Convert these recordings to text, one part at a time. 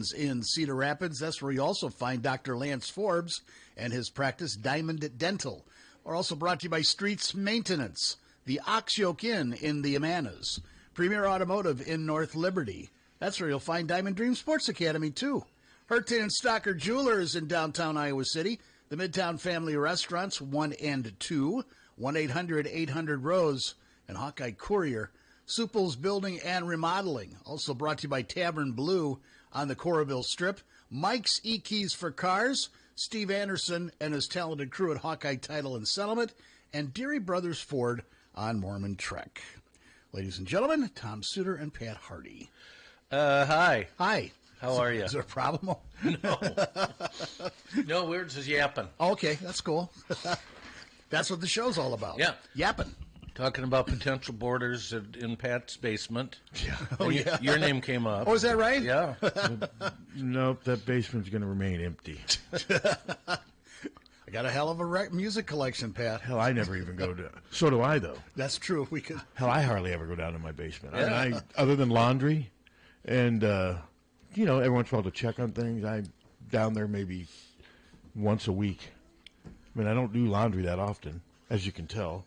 Physicians in Cedar Rapids. That's where you also find Dr. Lance Forbes and his practice, Diamond Dental. We're also brought to you by Streets Maintenance, the Ox Yoke Inn in the Amanas, Premier Automotive in North Liberty. That's where you'll find Diamond Dream Sports Academy, too. Harty and Stocker Jewelers in downtown Iowa City, the Midtown Family Restaurants, 1 and 2, 1-800-800-ROSE, and Hawkeye Courier, Supple's Building and Remodeling. Also brought to you by Tavern Blue on the Coralville Strip, Mike's E-Keys for Cars, Steve Anderson and his talented crew at Hawkeye Title and Settlement, and Deary Brothers Ford on Mormon Trek. Ladies and gentlemen, Tom Suter and Pat Harty. Hi. Hi. How are you? Is there a problem? No. No, we're just yapping. Okay, that's cool. That's what the show's all about. Yeah. Yapping. Talking about potential boarders in Pat's basement. Yeah. Oh, yeah. Your name came up. Oh, is that right? Yeah. Nope, that basement's going to remain empty. I got a hell of a music collection, Pat. Hell, I never even go to. So do I, though. That's true. We could. Hell, I hardly ever go down to my basement. Yeah. I mean, other than laundry, and every once in a while to check on things, I'm down there maybe once a week. I mean, I don't do laundry that often, as you can tell.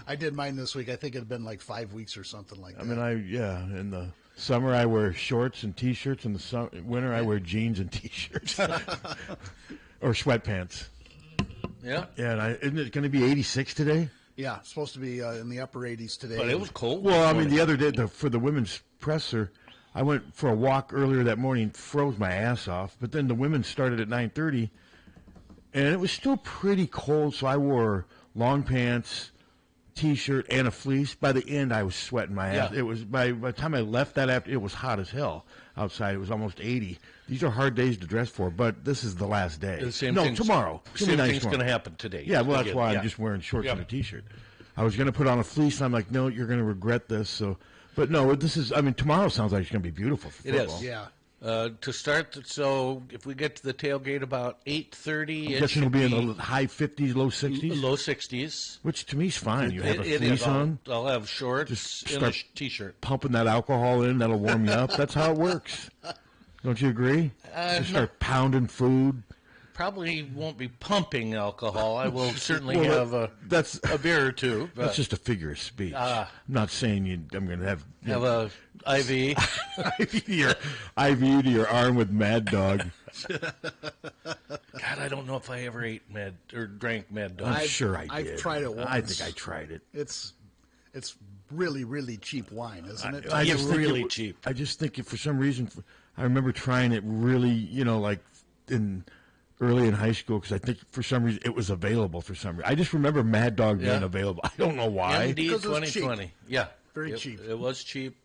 I did mine this week. I think it had been like 5 weeks or something like that. I mean, in the summer I wear shorts and T-shirts. In the winter I wear jeans and T-shirts. Or sweatpants. Yeah. Yeah, and isn't it going to be 86 today? Yeah, it's supposed to be in the upper 80s today. But it was cold. Well, I mean, the other day, for the women's presser, I went for a walk earlier that morning, froze my ass off, but then the women started at 9:30, and it was still pretty cold, so I wore long pants, T-shirt, and a fleece. By the end, I was sweating my ass. Yeah. It was by the time I left that after, it was hot as hell outside. It was almost 80. These are hard days to dress for, but this is the last day. Tomorrow. Same thing's going to happen today. Yeah, well, that's why I'm just wearing shorts and a T-shirt. I was going to put on a fleece, and I'm like, no, you're going to regret this. So, but no, this is. I mean, tomorrow sounds like it's going to be beautiful for football. It is. Yeah. To start, so if we get to the tailgate about 8:30, I'm guessing it'll be in the high 50s, low 60s. Low 60s. Which to me is fine. You have a It fleece is. on. I'll have shorts Just and start a T-shirt. pumping that alcohol in. That'll warm you up. That's how it works. Don't you agree? Just start pounding food. Probably won't be pumping alcohol. I will certainly have a beer or two. But That's just a figure of speech. I'm not saying I'm going to have a IV. IV to your arm with Mad Dog. God, I don't know if I ever ate drank Mad Dog. I'm sure I did. I've tried it once. I think I tried it. It's really, really cheap wine, isn't it? I just think really cheap. I just think for some reason, I remember trying it really, like early in high school, because I think for some reason it was available for some reason. I just remember Mad Dog being available. I don't know why. MD 2020. Yeah. Very cheap. It was cheap.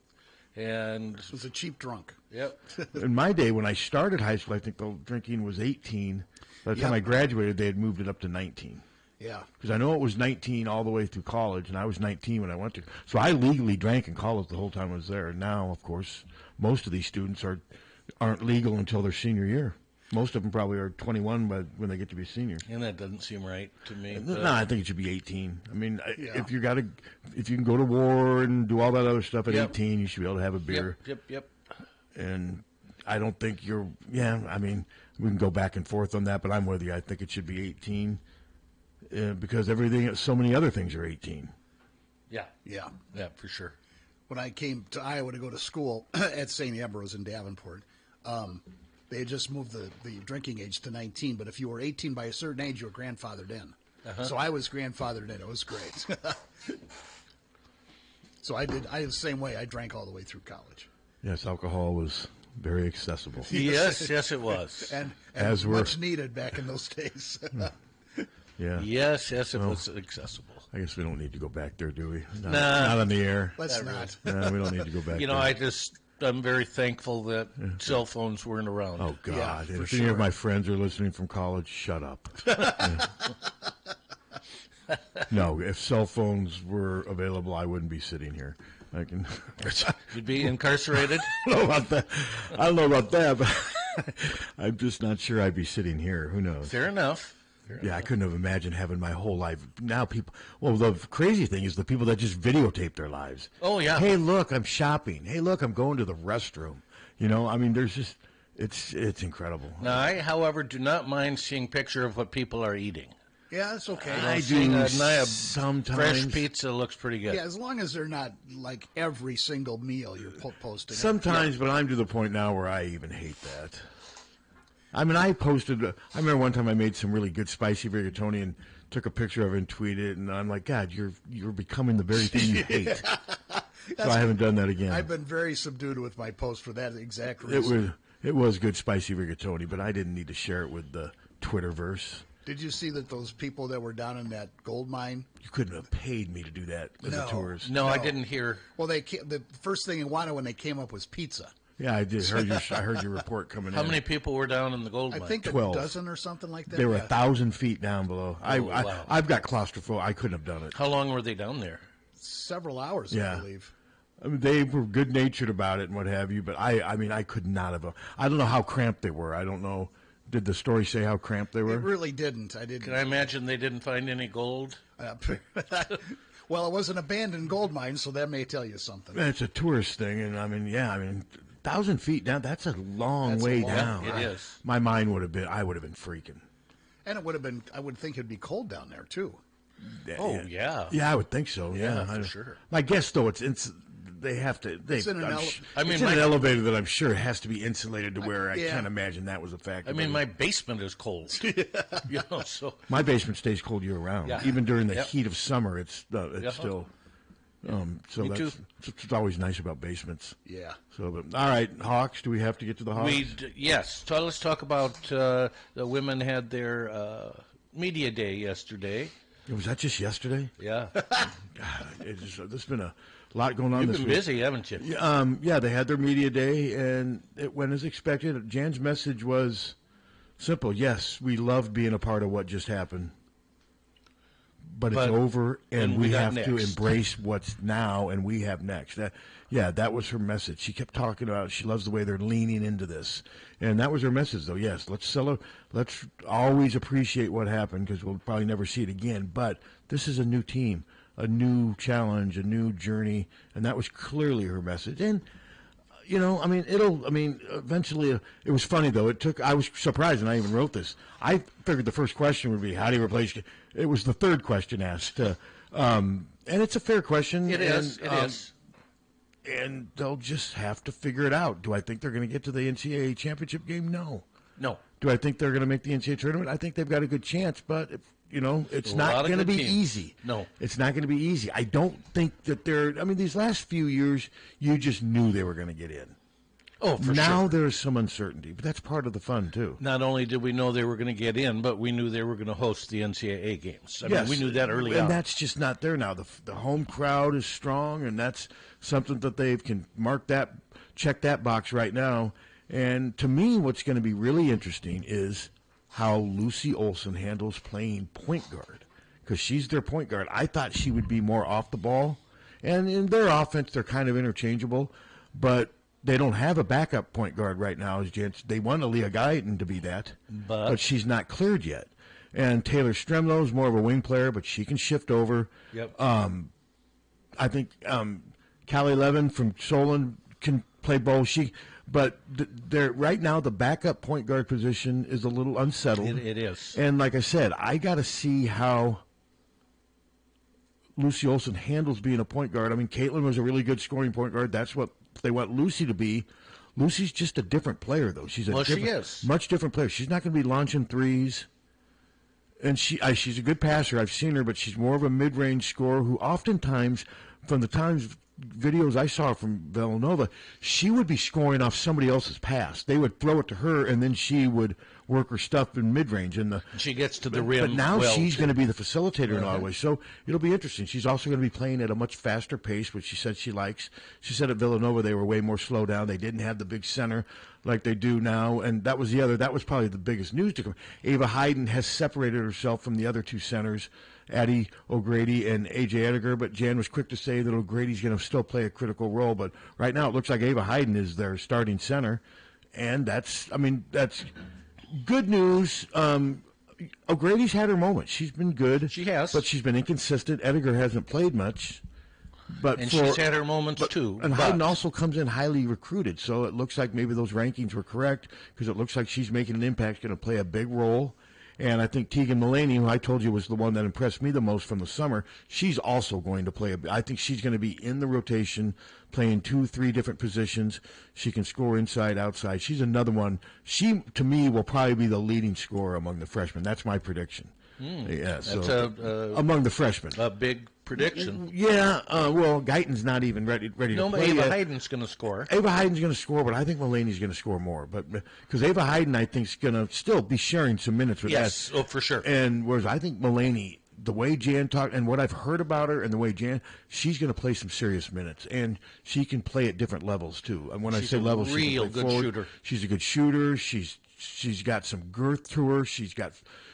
And It was a cheap drunk. Yep. In my day, when I started high school, I think the drinking was 18. By the time I graduated, they had moved it up to 19. Yeah. Because I know it was 19 all the way through college, and I was 19 when I went to. So I legally drank in college the whole time I was there. And now, of course, most of these students aren't legal until their senior year. Most of them probably are 21 when they get to be seniors. And that doesn't seem right to me. No, I think it should be 18. I mean, if you can go to war and do all that other stuff at 18, you should be able to have a beer. Yep. And I don't think I mean, we can go back and forth on that, but I'm with you. I think it should be 18 because so many other things are 18. Yeah, for sure. When I came to Iowa to go to school at St. Ambrose in Davenport, they had just moved the drinking age to 19, but if you were 18 by a certain age, you were grandfathered in. So I was grandfathered in. It was great. So I did the same way. I drank all the way through college. Yes, alcohol was very accessible. Yes, it was. And As much needed back in those days. Yeah. Yes, it was accessible. I guess we don't need to go back there, do we? Nah. Not on the air. Let's not. No, we don't need to go back there. I'm very thankful that cell phones weren't around. Oh, God. Yeah, if for any sure. of my friends are listening from college, shut up. No, if cell phones were available, I wouldn't be sitting here. You'd be incarcerated? I don't know about that, but I'm just not sure I'd be sitting here. Who knows? Fair enough. I couldn't have imagined having my whole life. Now the crazy thing is the people that just videotape their lives. Oh, yeah. Hey, look, I'm shopping. Hey, look, I'm going to the restroom. You know, I mean, there's just it's incredible. Now, I, however, do not mind seeing picture of what people are eating. Yeah, it's okay. I do sometimes. Fresh pizza looks pretty good. Yeah, as long as they're not like every single meal you're posting. Sometimes, but I'm to the point now where I even hate that. I mean, I remember one time I made some really good spicy rigatoni and took a picture of it and tweeted it, and I'm like, God, you're becoming the very thing you hate. So I haven't done that again. I've been very subdued with my post for that exact reason. It was good spicy rigatoni, but I didn't need to share it with the Twitterverse. Did you see that those people that were down in that gold mine? You couldn't have paid me to do that in the tours. No, I didn't hear. Well, the first thing in wanted when they came up was pizza. Yeah, I did. I heard your report coming in. How many people were down in the gold mine? I think 12. a dozen or something like that. They were 1,000 feet down below. Wow. I've got claustrophobia. I couldn't have done it. How long were they down there? Several hours, Yeah. I believe. I mean, they were good-natured about it and what have you, but I mean, I could not have. I don't know how cramped they were. I don't know. Did the story say how cramped they were? It really didn't. I didn't. Can I imagine they didn't find any gold? Well, it was an abandoned gold mine, so that may tell you something. It's a tourist thing, and I mean, 1,000 feet down, that's a long way down. It is. My mind would have been, I would have been freaking. And it would have been, I would think it'd be cold down there, too. Oh, yeah. Yeah, I would think so. Yeah, for sure. My guess, though, they have to. It's in an elevator that I'm sure has to be insulated to where I can't imagine that was a factor. I mean, my basement is cold. So my basement stays cold year round. Yeah. Even during the heat of summer, it's still. So Me too. It's always nice about basements. Yeah. So, but all right, Hawks. Do we have to get to the Hawks? Yes. So let's talk about the women had their media day yesterday. Was that just yesterday? Yeah. God, there's been a lot going on You've this been week. busy, haven't you? Yeah, they had their media day, and it went as expected. Jan's message was simple. Yes, we loved being a part of what just happened, but it's over, and we have to embrace what's now, and we have next. That was her message. She kept talking about she loves the way they're leaning into this, and that was her message, though. Yes, let's always appreciate what happened because we'll probably never see it again, but this is a new team, a new challenge, a new journey, and that was clearly her message. And eventually, it was funny though. I was surprised, and I even wrote this. I figured the first question would be, how do you replace? It was the third question asked, and it's a fair question. It is. And they'll just have to figure it out. Do I think they're going to get to the NCAA championship game? No. Do I think they're going to make the NCAA tournament? I think they've got a good chance, but it's not going to be easy. No. It's not going to be easy. I don't think that these last few years, you just knew they were going to get in. Oh, for sure. Now there's some uncertainty, but that's part of the fun, too. Not only did we know they were going to get in, but we knew they were going to host the NCAA games. I mean, we knew that early on. And that's just not there now. The home crowd is strong, and that's something that they can check that box right now. And to me, what's going to be really interesting is how Lucy Olson handles playing point guard, because she's their point guard. I thought she would be more off the ball. And in their offense, they're kind of interchangeable, but they don't have a backup point guard right now. They want Aaliyah Guyton to be that, but she's not cleared yet. And Taylor Stremlow is more of a wing player, but she can shift over. Yep. I think Callie Levin from Solon can play both. But right now the backup point guard position is a little unsettled. It is. And like I said, I got to see how Lucy Olson handles being a point guard. I mean, Caitlin was a really good scoring point guard. That's what they want Lucy to be. Lucy's just a different player, though. She is much different player. She's not going to be launching threes. And she's a good passer. I've seen her, but she's more of a mid-range scorer who oftentimes, from the videos I saw from Villanova, she would be scoring off somebody else's pass. They would throw it to her, and then she would work her stuff in mid-range. She gets to the rim. But now she's going to be the facilitator in a lot of ways. So it'll be interesting. She's also going to be playing at a much faster pace, which she said she likes. She said at Villanova they were way more slow down. They didn't have the big center like they do now. And that was probably the biggest news to come. Ava Hayden has separated herself from the other two centers, Addie O'Grady and A.J. Edgar, but Jan was quick to say that O'Grady's going to still play a critical role. But right now it looks like Ava Hayden is their starting center, and that's good news. O'Grady's had her moments. She's been good. She has. But she's been inconsistent. Edgar hasn't played much. And she's had her moments, too. And Hayden also comes in highly recruited, so it looks like maybe those rankings were correct because it looks like she's making an impact, going to play a big role. And I think Tegan Mullaney, who I told you was the one that impressed me the most from the summer, she's also going to play. I think she's going to be in the rotation, playing 2-3 different positions. She can score inside, outside. She's another one. She, to me, will probably be the leading scorer among the freshmen. That's my prediction. Yeah, so among the freshmen, a big prediction. Yeah, well, Guyton's not even ready to play. No, but Ava Hayden's going to score. Ava Hayden's going to score, but I think Mullaney's going to score more. But because Ava Hayden, I think, is going to still be sharing some minutes with yes, oh, for sure. And whereas I think Mullaney, the way Jan talked and what I've heard about her and the way she's going to play some serious minutes, and she can play at different levels too. And when I say levels, she's a real good shooter. She's a good shooter. She's got some girth to her.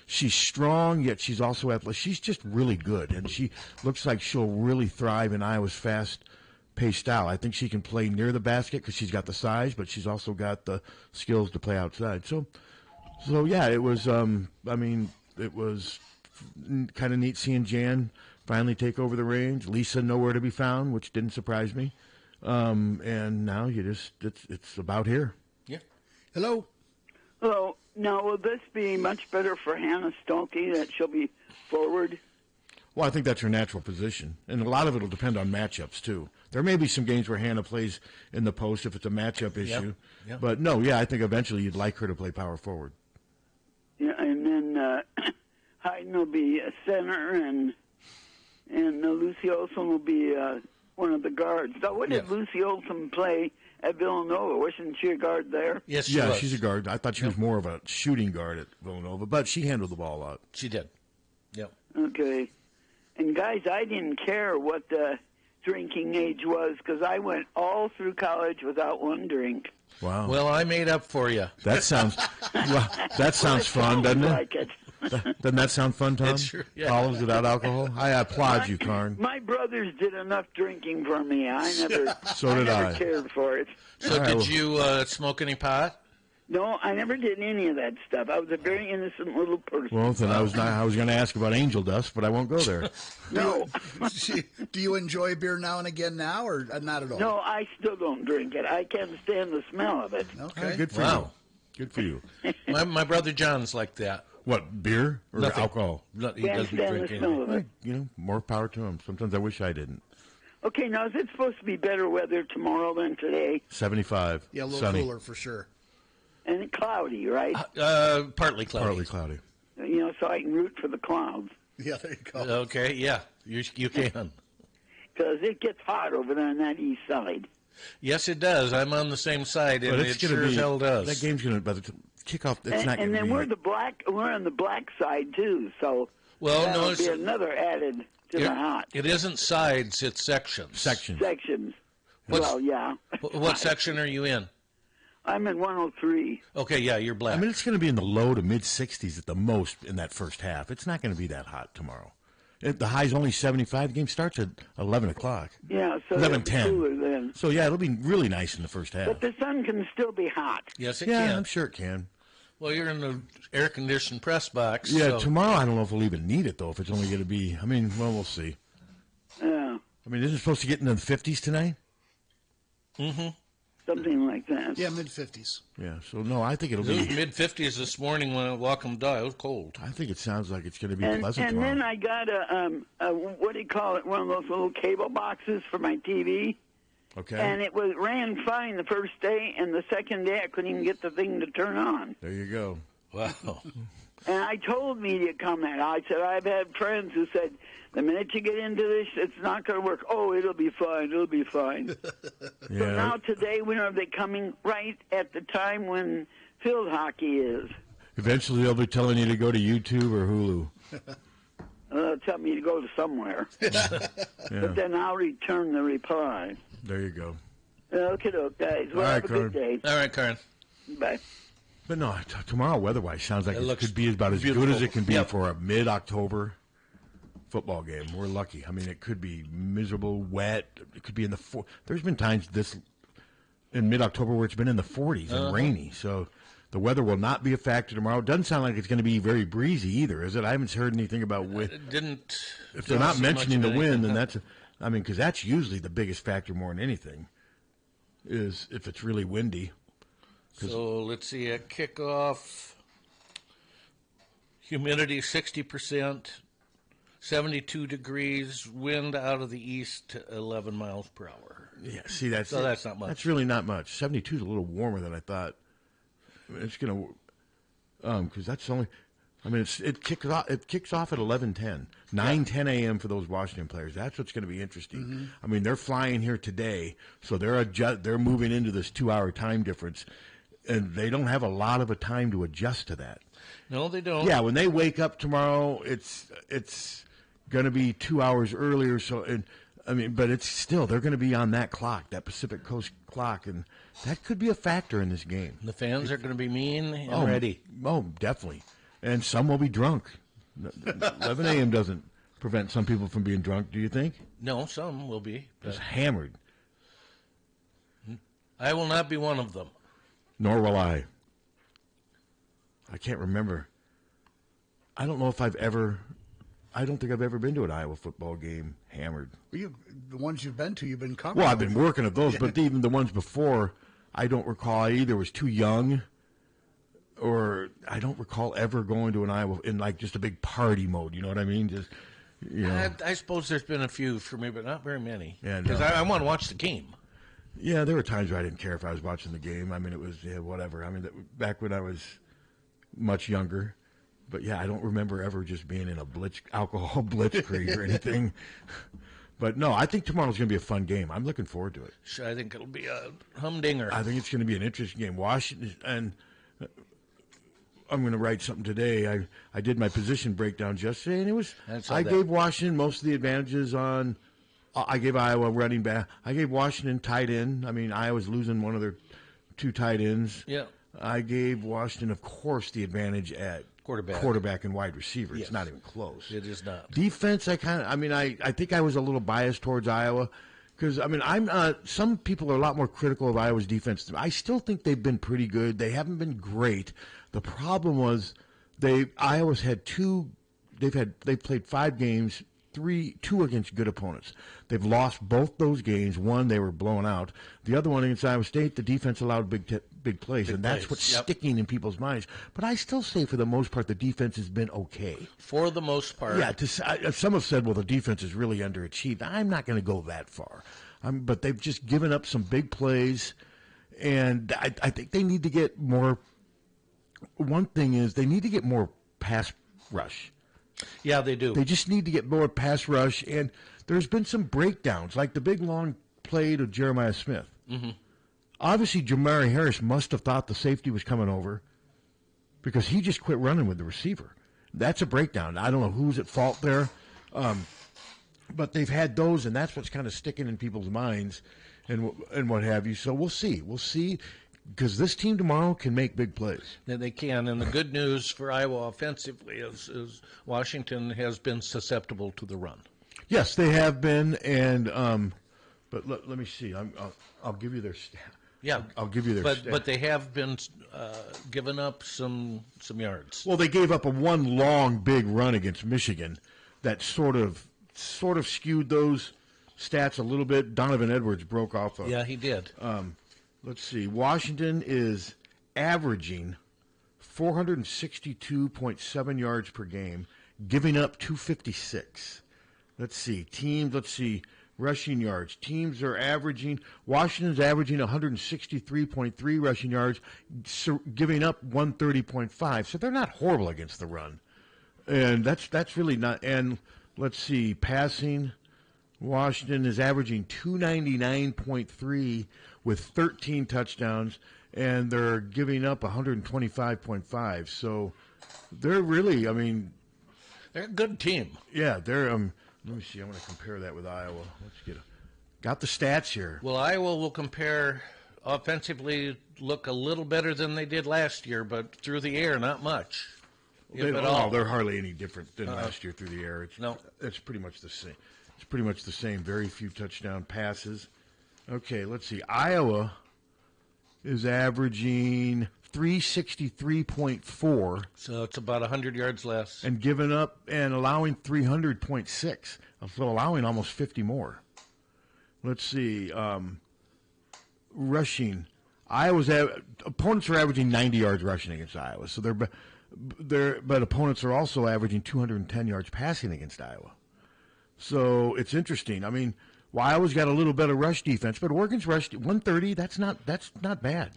She's strong, yet she's also athletic. She's just really good, and she looks like she'll really thrive in Iowa's fast-paced style. I think she can play near the basket because she's got the size, but she's also got the skills to play outside. So yeah, it was. It was kind of neat seeing Jan finally take over the reins. Lisa nowhere to be found, which didn't surprise me. And now it's about here. Yeah. Hello. Hello. Now, will this be much better for Hannah Stolke that she'll be forward? Well, I think that's her natural position, and a lot of it will depend on matchups too. There may be some games where Hannah plays in the post if it's a matchup issue, Yep. But no, yeah, I think eventually you'd like her to play power forward. Yeah, and then Hayden will be a center, and Lucy Olson will be one of the guards. Now, what did Lucy Olson play at Villanova? Wasn't she a guard there? Yes, she was. She's a guard. I thought she was more of a shooting guard at Villanova, but she handled the ball a lot. She did. Yep. Okay. And, guys, I didn't care what the drinking age was because I went all through college without one drink. Wow. Well, I made up for you. That sounds fun, doesn't it? Like it. Doesn't that sound fun, Tom? Sure, yeah. Olives without alcohol? I applaud you, Karn. My brothers did enough drinking for me. I never cared for it. So did you smoke any pot? No, I never did any of that stuff. I was a very innocent little person. Well, then I was going to ask about angel dust, but I won't go there. No. Do you enjoy beer now and again now, or not at all? No, I still don't drink it. I can't stand the smell of it. Okay. Good for you. Good for you. My brother John's like that. What, beer or Nothing. alcohol? He Can't doesn't stand drink the smell of anything. it. More power to him. Sometimes I wish I didn't. Okay, now is it supposed to be better weather tomorrow than today? 75. Yeah, a little sunny. cooler for sure. And cloudy, right? Partly cloudy. Partly cloudy. So I can root for the clouds. Yeah, there you go. Okay, yeah, you can. Because it gets hot over there on that east side. Yes, it does. I'm on the same side, and it sure as hell does. That game's going to, by the kickoff, it's not going to be. And then we're on the black side, too, so well, that'll be another added to the hot. It isn't sides, it's sections. Sections. Well, yeah. What section are you in? I'm in 103. Okay, yeah, you're black. I mean, it's going to be in the low to mid-60s at the most in that first half. It's not going to be that hot tomorrow. The high's only 75. The game starts at 11 o'clock. Yeah, so 11:10. cooler then. So, yeah, it'll be really nice in the first half. But the sun can still be hot. Yes, it yeah, can. I'm sure it can. Well, you're in the air-conditioned press box. Yeah, so. tomorrow I don't know if we'll even need it, though, if it's only going to be, we'll see. Yeah. Isn't it supposed to get into the 50s tonight? Mm-hmm. Something like that. Yeah, mid-50s. Yeah, so no, I think it'll It was be mid-50s this morning when I walked them down. It was cold. I think it sounds like it's going to be And pleasant tomorrow. then I got a what do you call it? One of those little cable boxes for my TV. Okay. And it ran fine the first day, and the second day I couldn't even get the thing to turn on. There you go. Wow. And I told media comment. I said, I've had friends who said, the minute you get into this, it's not going to work. Oh, it'll be fine. It'll be fine. Yeah. So now today, when are they coming right at the time when field hockey is? Eventually they'll be telling you to go to YouTube or Hulu. They'll tell me to go to somewhere. But then I'll return the reply. There you go. Okay, guys. Well, All right, have a good day. All right, Karen. Bye. But no, tomorrow weather-wise sounds like it could be about as beautiful. good as it can be Yep. for a mid-October football game. We're lucky. It could be miserable, wet. It could be in the There's been times in mid-October where it's been in the 40s and rainy. So the weather will not be a factor tomorrow. It doesn't sound like it's going to be very breezy either, is it? I haven't heard anything about wind. If they're not mentioning the wind, then I mean, because that's usually the biggest factor more than anything, is if it's really windy. So let's see, at kickoff, humidity 60%, 72 degrees, wind out of the east 11 miles per hour. Yeah, see, that's not much. That's really not much. 72 is a little warmer than I thought. I mean, it's going to, because that's only, I mean, it kicks off at 11:10, 9:10 a.m. for those Washington players. That's what's going to be interesting. Mm-hmm. I mean, they're flying here today, so they're moving into this 2-hour time difference, and they don't have a lot of a time to adjust to that. No, they don't. Yeah, when they wake up tomorrow, it's going to be 2 hours earlier. So, but it's still, they're going to be on that clock, that Pacific Coast clock, and that could be a factor in this game. The fans are going to be mean and ready. Oh, definitely. And some will be drunk. 11 a.m. doesn't prevent some people from being drunk, do you think? No, some will be. Just hammered. I will not be one of them. Nor will I. I can't remember. I don't think I've ever been to an Iowa football game hammered. The ones you've been to, you've been covering. Well, I've been working at those, but even the ones before, I don't recall. I either was too young, or I don't recall ever going to an Iowa in like just a big party mode. You know what I mean? Just, you know. I suppose there's been a few for me, but not very many. Yeah, because I want to watch the game. Yeah, there were times where I didn't care if I was watching the game. I mean, it was whatever. I mean, back when I was much younger. But yeah, I don't remember ever just being in a alcohol blitzkrieg or anything. But no, I think tomorrow's going to be a fun game. I'm looking forward to it. Sure, I think it'll be a humdinger. I think it's going to be an interesting game. Washington, and I'm going to write something today. I did my position breakdowns yesterday, and I gave Washington most of the advantages on. I gave Iowa running back. I gave Washington tight end. I mean, Iowa's losing one of their 2 tight ends. Yeah. I gave Washington, of course, the advantage at quarterback and wide receiver. Yes. It's not even close. It is not. Defense, I think I was a little biased towards Iowa because, I mean, some people are a lot more critical of Iowa's defense. I still think they've been pretty good. They haven't been great. The problem was Iowa's had they've played 5 games, 2 against good opponents. They've lost both those games. One, they were blown out. The other one against Iowa State, the defense allowed big plays, and that's what's sticking in people's minds. But I still say, for the most part, the defense has been okay. For the most part. Yeah, some have said, well, the defense is really underachieved. I'm not going to go that far. But they've just given up some big plays, and I think they need to get more. One thing is they need to get more pass rush. Yeah, they do. They just need to get more pass rush, and there's been some breakdowns, like the big long play to Jeremiah Smith. Mm-hmm. Obviously, Jamari Harris must have thought the safety was coming over because he just quit running with the receiver. That's a breakdown. I don't know who's at fault there, but they've had those, and that's what's kind of sticking in people's minds and what have you. So we'll see. We'll see. Because this team tomorrow can make big plays. Yeah, they can. And the good news for Iowa offensively is Washington has been susceptible to the run. Yes, they have been. And but let me see. I'll give you their stat. Yeah, I'll give you their stat. But they have been giving up some yards. Well, they gave up a one long big run against Michigan that sort of skewed those stats a little bit. Donovan Edwards broke off. Yeah, he did. Let's see. Washington is averaging 462.7 yards per game, giving up 256. Let's see. Rushing yards. Teams are averaging. Washington's averaging 163.3 rushing yards, giving up 130.5. So they're not horrible against the run. And that's really not. And let's see. Passing. Washington is averaging 299.3 with 13 touchdowns, and they're giving up 125.5. So they're really, they're a good team. Yeah, they're. Let me see. I'm going to compare that with Iowa. Let's got the stats here. Well, Iowa will compare offensively, look a little better than they did last year, but through the air, not much. They're hardly any different than last year through the air. It's pretty much the same. It's pretty much the same. Very few touchdown passes. Okay, let's see. Iowa is averaging 363.4. So it's about 100 yards less. And giving up and allowing 300.6. So allowing almost 50 more. let's see, rushing. Opponents are averaging 90 yards rushing against Iowa, so but opponents are also averaging 210 yards passing against Iowa. So it's interesting. I mean, Iowa's got a little better rush defense, but Oregon's rush 130. That's not bad.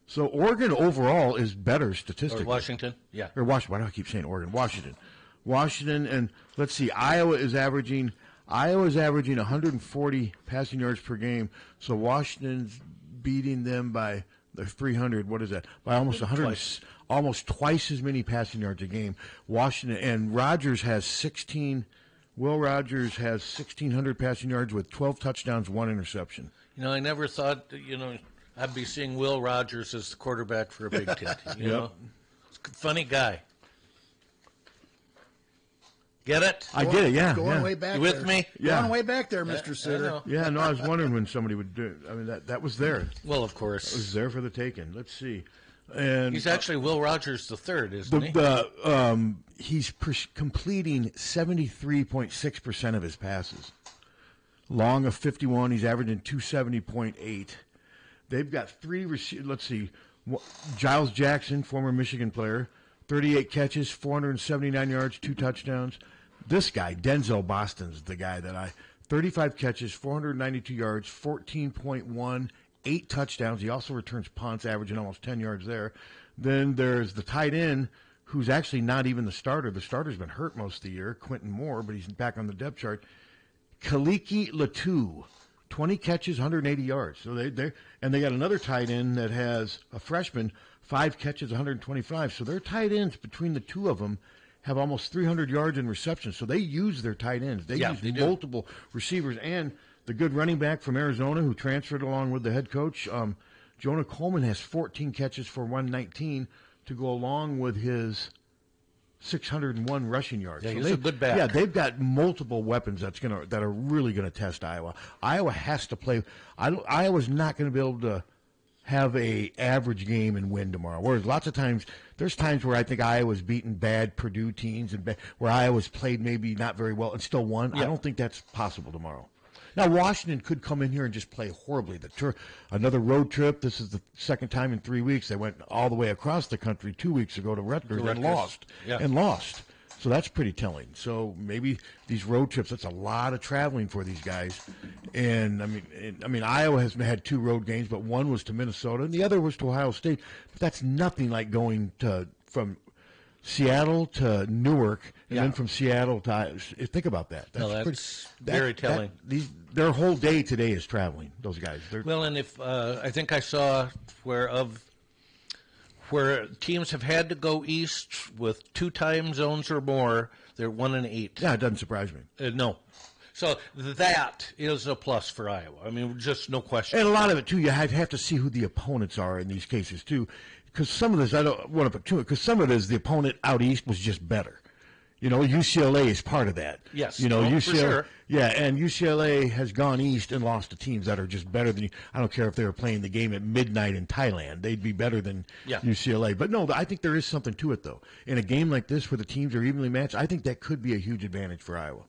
So Oregon overall is better statistically. Or Washington, yeah. Or Washington. Why do I keep saying Oregon? Washington, and let's see. Iowa is averaging 140 passing yards per game. So Washington's beating them by the 300. What is that? By almost 100, almost twice as many passing yards a game. Washington and Rogers has 16. Will Rogers has 1,600 passing yards with 12 touchdowns, 1 interception. I never thought I'd be seeing Will Rogers as the quarterback for a Big Ten. You know, funny guy. Get it? I get it. Yeah, going way back. You with me? Yeah, going way back there, Mr. Suter. Yeah, no, I was wondering when somebody would do it. I mean, that was there. Well, of course, it was there for the taking. Let's see. And he's actually Will Rogers III, isn't he? He's completing 73.6% of his passes. Long of 51, he's averaging 270.8. They've got 3 receivers. Let's see. Giles Jackson, former Michigan player, 38 catches, 479 yards, 2 touchdowns. This guy, Denzel Boston's the guy 35 catches, 492 yards, 14.1, 8 touchdowns. He also returns punts, averaging almost 10 yards there. Then there's the tight end, who's actually not even the starter. The starter's been hurt most of the year, Quentin Moore, but he's back on the depth chart. Kaliki Latu, 20 catches, 180 yards. So they got another tight end that has a freshman, 5 catches, 125. So their tight ends, between the two of them, have almost 300 yards in reception. So they use their tight ends. They use multiple receivers. And the good running back from Arizona who transferred along with the head coach, Jonah Coleman, has 14 catches for 119 to go along with his 601 rushing yards. Yeah, so he's a good back. Yeah, they've got multiple weapons that are really going to test Iowa. Iowa has to play. Iowa's not going to be able to have a average game and win tomorrow. Whereas lots of times, there's times where I think Iowa's beaten bad Purdue teams and where Iowa's played maybe not very well and still won. Yeah. I don't think that's possible tomorrow. Now, Washington could come in here and just play horribly. Another road trip. This is the second time in 3 weeks. They went all the way across the country 2 weeks ago to Rutgers and lost. Yeah. And lost. So that's pretty telling. So maybe these road trips, that's a lot of traveling for these guys. And, I mean, Iowa has had 2 road games, but one was to Minnesota and the other was to Ohio State. But that's nothing like going from Seattle to Newark, and then from Seattle to – think about that. That's very telling. Their whole day today is traveling, those guys. And if I think I saw where teams have had to go east with 2 time zones or more, they're 1-8. Yeah, it doesn't surprise me. No. So that is a plus for Iowa. I mean, just no question. And a lot of it, too, you have to see who the opponents are in these cases, too. Because some of this, I don't want to put too much, because some of it is the opponent out east was just better. UCLA is part of that. Yes, UCLA, for sure. Yeah, and UCLA has gone east and lost to teams that are just better than you. I don't care if they were playing the game at midnight in Thailand. They'd be better than UCLA. But no, I think there is something to it, though. In a game like this where the teams are evenly matched, I think that could be a huge advantage for Iowa.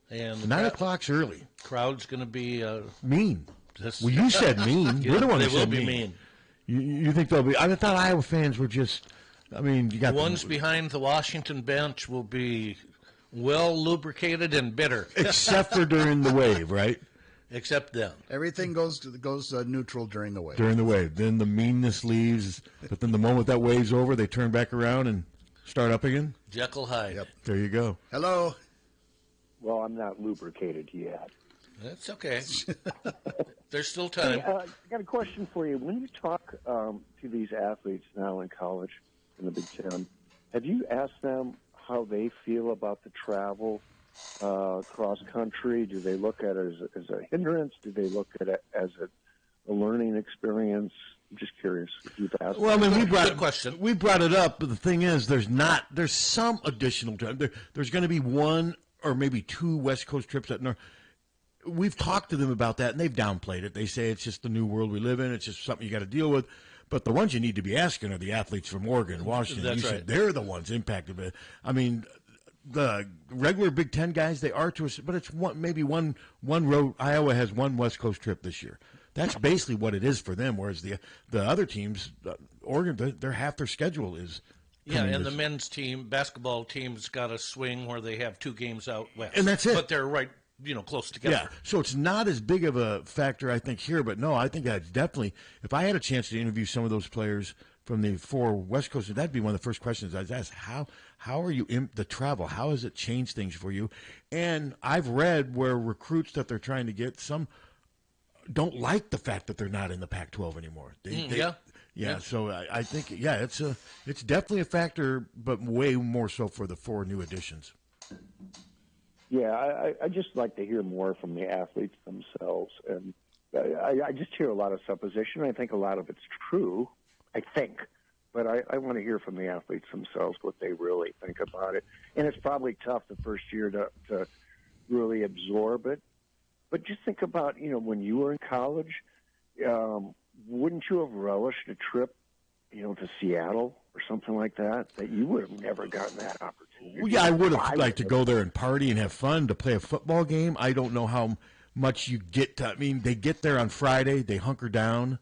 And 9 o'clock's early. Crowd's going to be mean. Well, you said mean. You're the one who said mean. They will be mean. You think they'll be? I thought Iowa fans were just. You got the ones behind the Washington bench will be well lubricated and bitter, except for during the wave, right? Except then, everything goes neutral during the wave. During the wave, then the meanness leaves. But then the moment that wave's over, they turn back around and start up again. Jekyll Hyde. Yep. There you go. Hello. Well, I'm not lubricated yet. That's okay. There's still time. Hey, I got a question for you. When you talk to these athletes now in college, in the Big Ten, have you asked them how they feel about the travel cross country? Do they look at it as a hindrance? Do they look at it as a learning experience? I'm just curious if you've asked. Well, them. we brought it up, but the thing is, there's some additional time. There's going to be 1 or maybe 2 West Coast trips at North. We've talked to them about that, and they've downplayed it. They say it's just the new world we live in. It's just something you got to deal with. But the ones you need to be asking are the athletes from Oregon, Washington. That's right. They're the ones impacted by it. the regular Big Ten guys, they are to us, but it's maybe one road. Iowa has one West Coast trip this year. That's basically what it is for them. Whereas the other teams, Oregon, their half their schedule is. Yeah, and the men's team, basketball team's got a swing where they have 2 games out west, and that's it. But they're right, close together. Yeah, so it's not as big of a factor, I think, here. But no, I think that's definitely. If I had a chance to interview some of those players from the 4 West Coast, that'd be one of the first questions I'd ask. How are you in the travel? How has it changed things for you? And I've read where recruits that they're trying to get, some don't like the fact that they're not in the Pac-12 anymore. Yeah. So I think it's definitely a factor, but way more so for the 4 new additions. Yeah, I just like to hear more from the athletes themselves, and I just hear a lot of supposition. I think a lot of it's true. I think. But I want to hear from the athletes themselves what they really think about it. And it's probably tough the first year to really absorb it. But just think about, when you were in college, wouldn't you have relished a trip, to Seattle or something like that you would have never gotten that opportunity? Well, yeah, I would have liked to go there and party and have fun, to play a football game. I don't know how much you get to. I mean, they get there on Friday, they hunker down.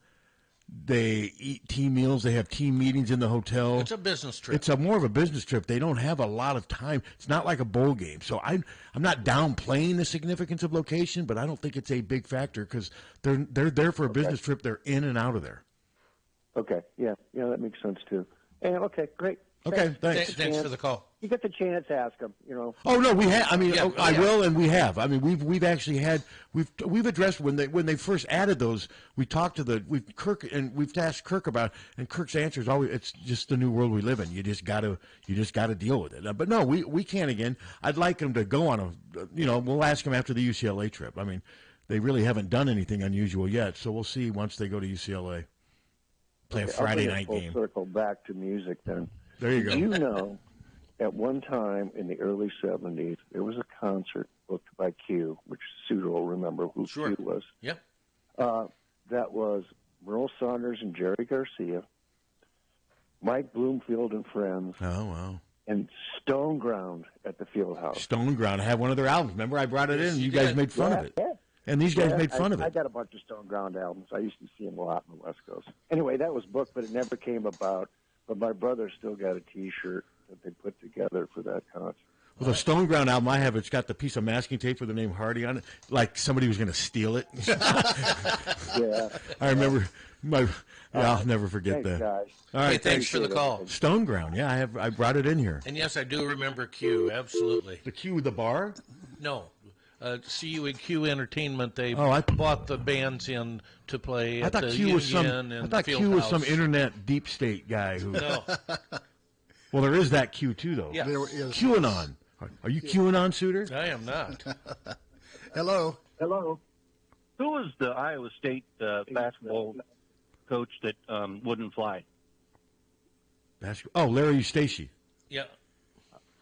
They eat team meals. They have team meetings in the hotel. It's a business trip. It's more of a business trip. They don't have a lot of time. It's not like a bowl game. So I'm not downplaying the significance of location, but I don't think it's a big factor because they're there for a business trip. They're in and out of there. Okay. Yeah, that makes sense too. And okay, great. Okay, thanks. Thanks for the call. You get the chance, ask them. Oh no, we have. I mean, I will, and we have. I mean, we've actually had we've addressed when they first added those. We talked to we've asked Kirk about, and Kirk's answer is always, it's just the new world we live in. You just got to deal with it. But no, we can again. I'd like them to go on we'll ask them after the UCLA trip. I mean, they really haven't done anything unusual yet, so we'll see once they go to UCLA. Play a Friday night game. Circle back to music then. There you go. At one time in the early 70s, there was a concert booked by Q, which Suter will remember who Q was. Yep. That was Merle Saunders and Jerry Garcia, Mike Bloomfield and Friends. Oh, wow. And Stone Ground at the Fieldhouse. Stone Ground. I had one of their albums. Remember, I brought it in, and you guys made fun of it. Yeah. And these guys made fun of it. I got a bunch of Stone Ground albums. I used to see them a lot on the West Coast. Anyway, that was booked, but it never came about. But my brother still got a T-shirt that they put together for that concert. Well, the Stone Ground album I have, it's got the piece of masking tape with the name Harty on it, like somebody was going to steal it. Yeah. I remember I'll never forget that. Guys. All right, thanks for the call. Stone Ground, yeah, I brought it in here. And yes, I do remember Q, absolutely. The Q with the bar? No. CUEQ Entertainment, they bought the bands in to play at the Union and I thought Fieldhouse. Q was some internet deep state guy who. No. Well, there is that Q too, though. Yeah. QAnon. Are you QAnon, Suter? I am not. Hello. Hello. Who was the Iowa State basketball coach that wouldn't fly? Larry Eustace. Yeah.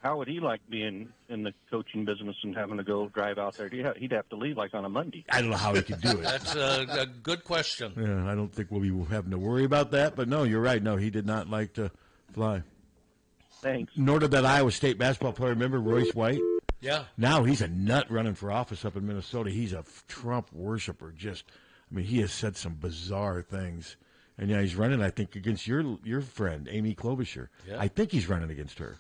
How would he like being in the coaching business and having to go drive out there? He'd have to leave like on a Monday. I don't know how he could do it. That's a good question. Yeah, I don't think we'll be having to worry about that. But no, you're right. No, he did not like to fly. Thanks. Nor did that Iowa State basketball player. Remember Royce White? Yeah. Now he's a nut running for office up in Minnesota. He's a Trump worshiper. He has said some bizarre things. And yeah, he's running, I think, against your friend, Amy Klobuchar. Yeah. I think he's running against her.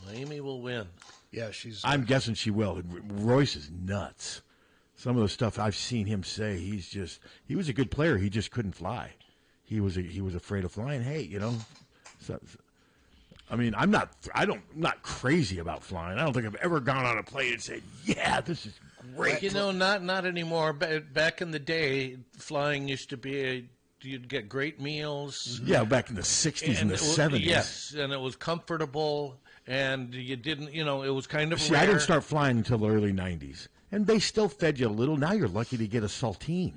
Well, Amy will win. Yeah, she's. I'm guessing she will. Royce is nuts. Some of the stuff I've seen him say, he was a good player. He just couldn't fly. He was afraid of flying. Hey, I'm not crazy about flying. I don't think I've ever gone on a plane and said, yeah, this is great. Not anymore. Back in the day, flying used to be you'd get great meals. Yeah, back in the 60s and the 70s. Yes, and it was comfortable. And you didn't, it was kind of See, rare. I didn't start flying until the early 90s. And they still fed you a little. Now you're lucky to get a saltine.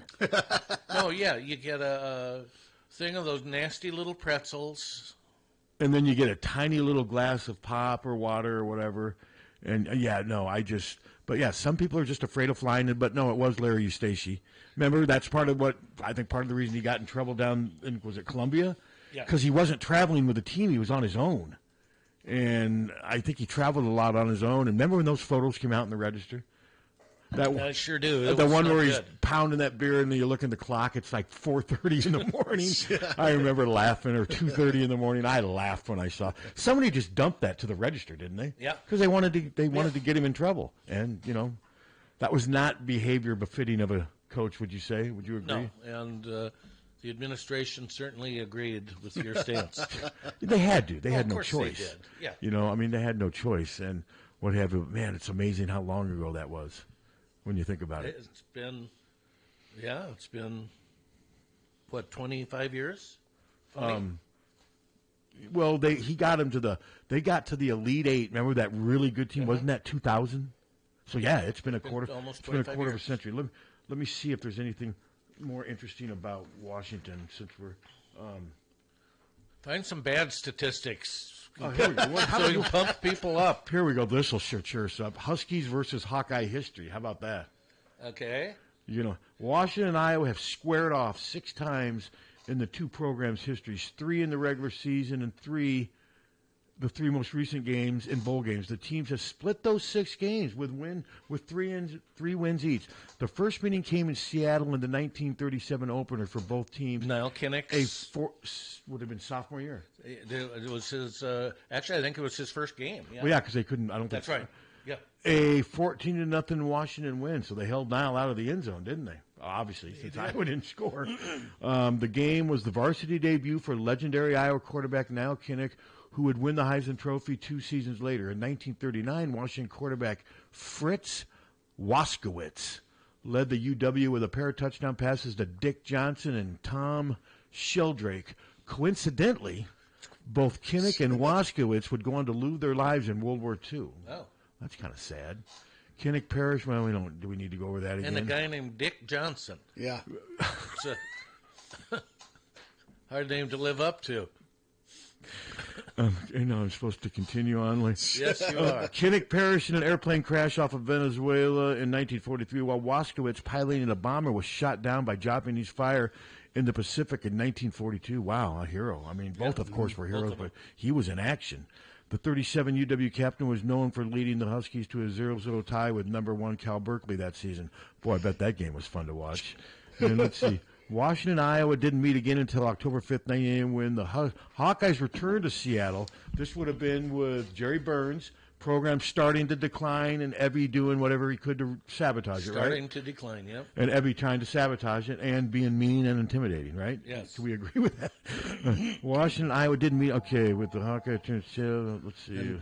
Oh, yeah. You get a thing of those nasty little pretzels. And then you get a tiny little glass of pop or water or whatever. And, but yeah, some people are just afraid of flying. But no, it was Larry Eustace. Remember, that's part of the reason he got in trouble down in, was it Columbia? Yeah. Because he wasn't traveling with a team. He was on his own. And I think he traveled a lot on his own. And remember when those photos came out in the Register? I sure do. The one where he's pounding that beer, and then you look at the clock, it's like 4:30 in the morning. I remember laughing, or 2:30 in the morning. I laughed when I saw somebody just dumped that to the Register, didn't they? Yeah. Because they wanted to get him in trouble, and that was not behavior befitting of a coach. Would you say? Would you agree? No, and the administration certainly agreed with your stance. They had to. They had no choice. choice. They did. Yeah. They had no choice, and what have you? Man, it's amazing how long ago that was. When you think about it. It's been, what, 25 years? Well, they got him they got to the Elite Eight. Remember that really good team? Wasn't that 2000? So yeah, it's been almost 25 years. Of a century. Let me see if there's anything more interesting about Washington since we're. Find some bad statistics. Oh, here we go. So you pump people up. Here we go. This will cheer us up. Huskies versus Hawkeye history. How about that? Okay. Washington and Iowa have squared off 6 times in the two programs' histories. 3 in the regular season and 3 the 3 most recent games in bowl games. The teams have split those 6 games with 3 wins each. The first meeting came in Seattle in the 1937 opener for both teams. Niall Kinnick's would have been sophomore year. It was his. Actually, I think it was his first game. Yeah. Well, yeah, because they couldn't. I don't think that's right. Yeah. A 14-0 Washington win, so they held Niall out of the end zone, didn't they? Obviously, since Iowa didn't score. The game was the varsity debut for legendary Iowa quarterback Niall Kinnick, who would win the Heisman Trophy 2 seasons later. In 1939, Washington quarterback Fritz Waskowitz led the UW with a pair of touchdown passes to Dick Johnson and Tom Sheldrake. Coincidentally, both Kinnick and Waskowitz would go on to lose their lives in World War II. Oh. That's kind of sad. Kinnick perished. Well, do we need to go over that again? And a guy named Dick Johnson. Yeah. It's a hard name to live up to. I'm supposed to continue on. Yes, you are. Kinnick perished in an airplane crash off of Venezuela in 1943, while Waskowitz, piloting a bomber, was shot down by Japanese fire in the Pacific in 1942. Wow, a hero. I mean, both, of course, were heroes, but he was in action. The 37 UW captain was known for leading the Huskies to a 0-0 tie with number 1 Cal Berkeley that season. Boy, I bet that game was fun to watch. And let's see. Washington and Iowa didn't meet again until October 5th, 1988, when the Hawkeyes returned to Seattle. This would have been with Jerry Burns, program starting to decline, and Evie doing whatever he could to sabotage it, right? Starting to decline, yep. And Evie trying to sabotage it and being mean and intimidating, right? Yes. Can we agree with that? Washington and Iowa didn't meet. Okay, with the Hawkeye turn, let's see.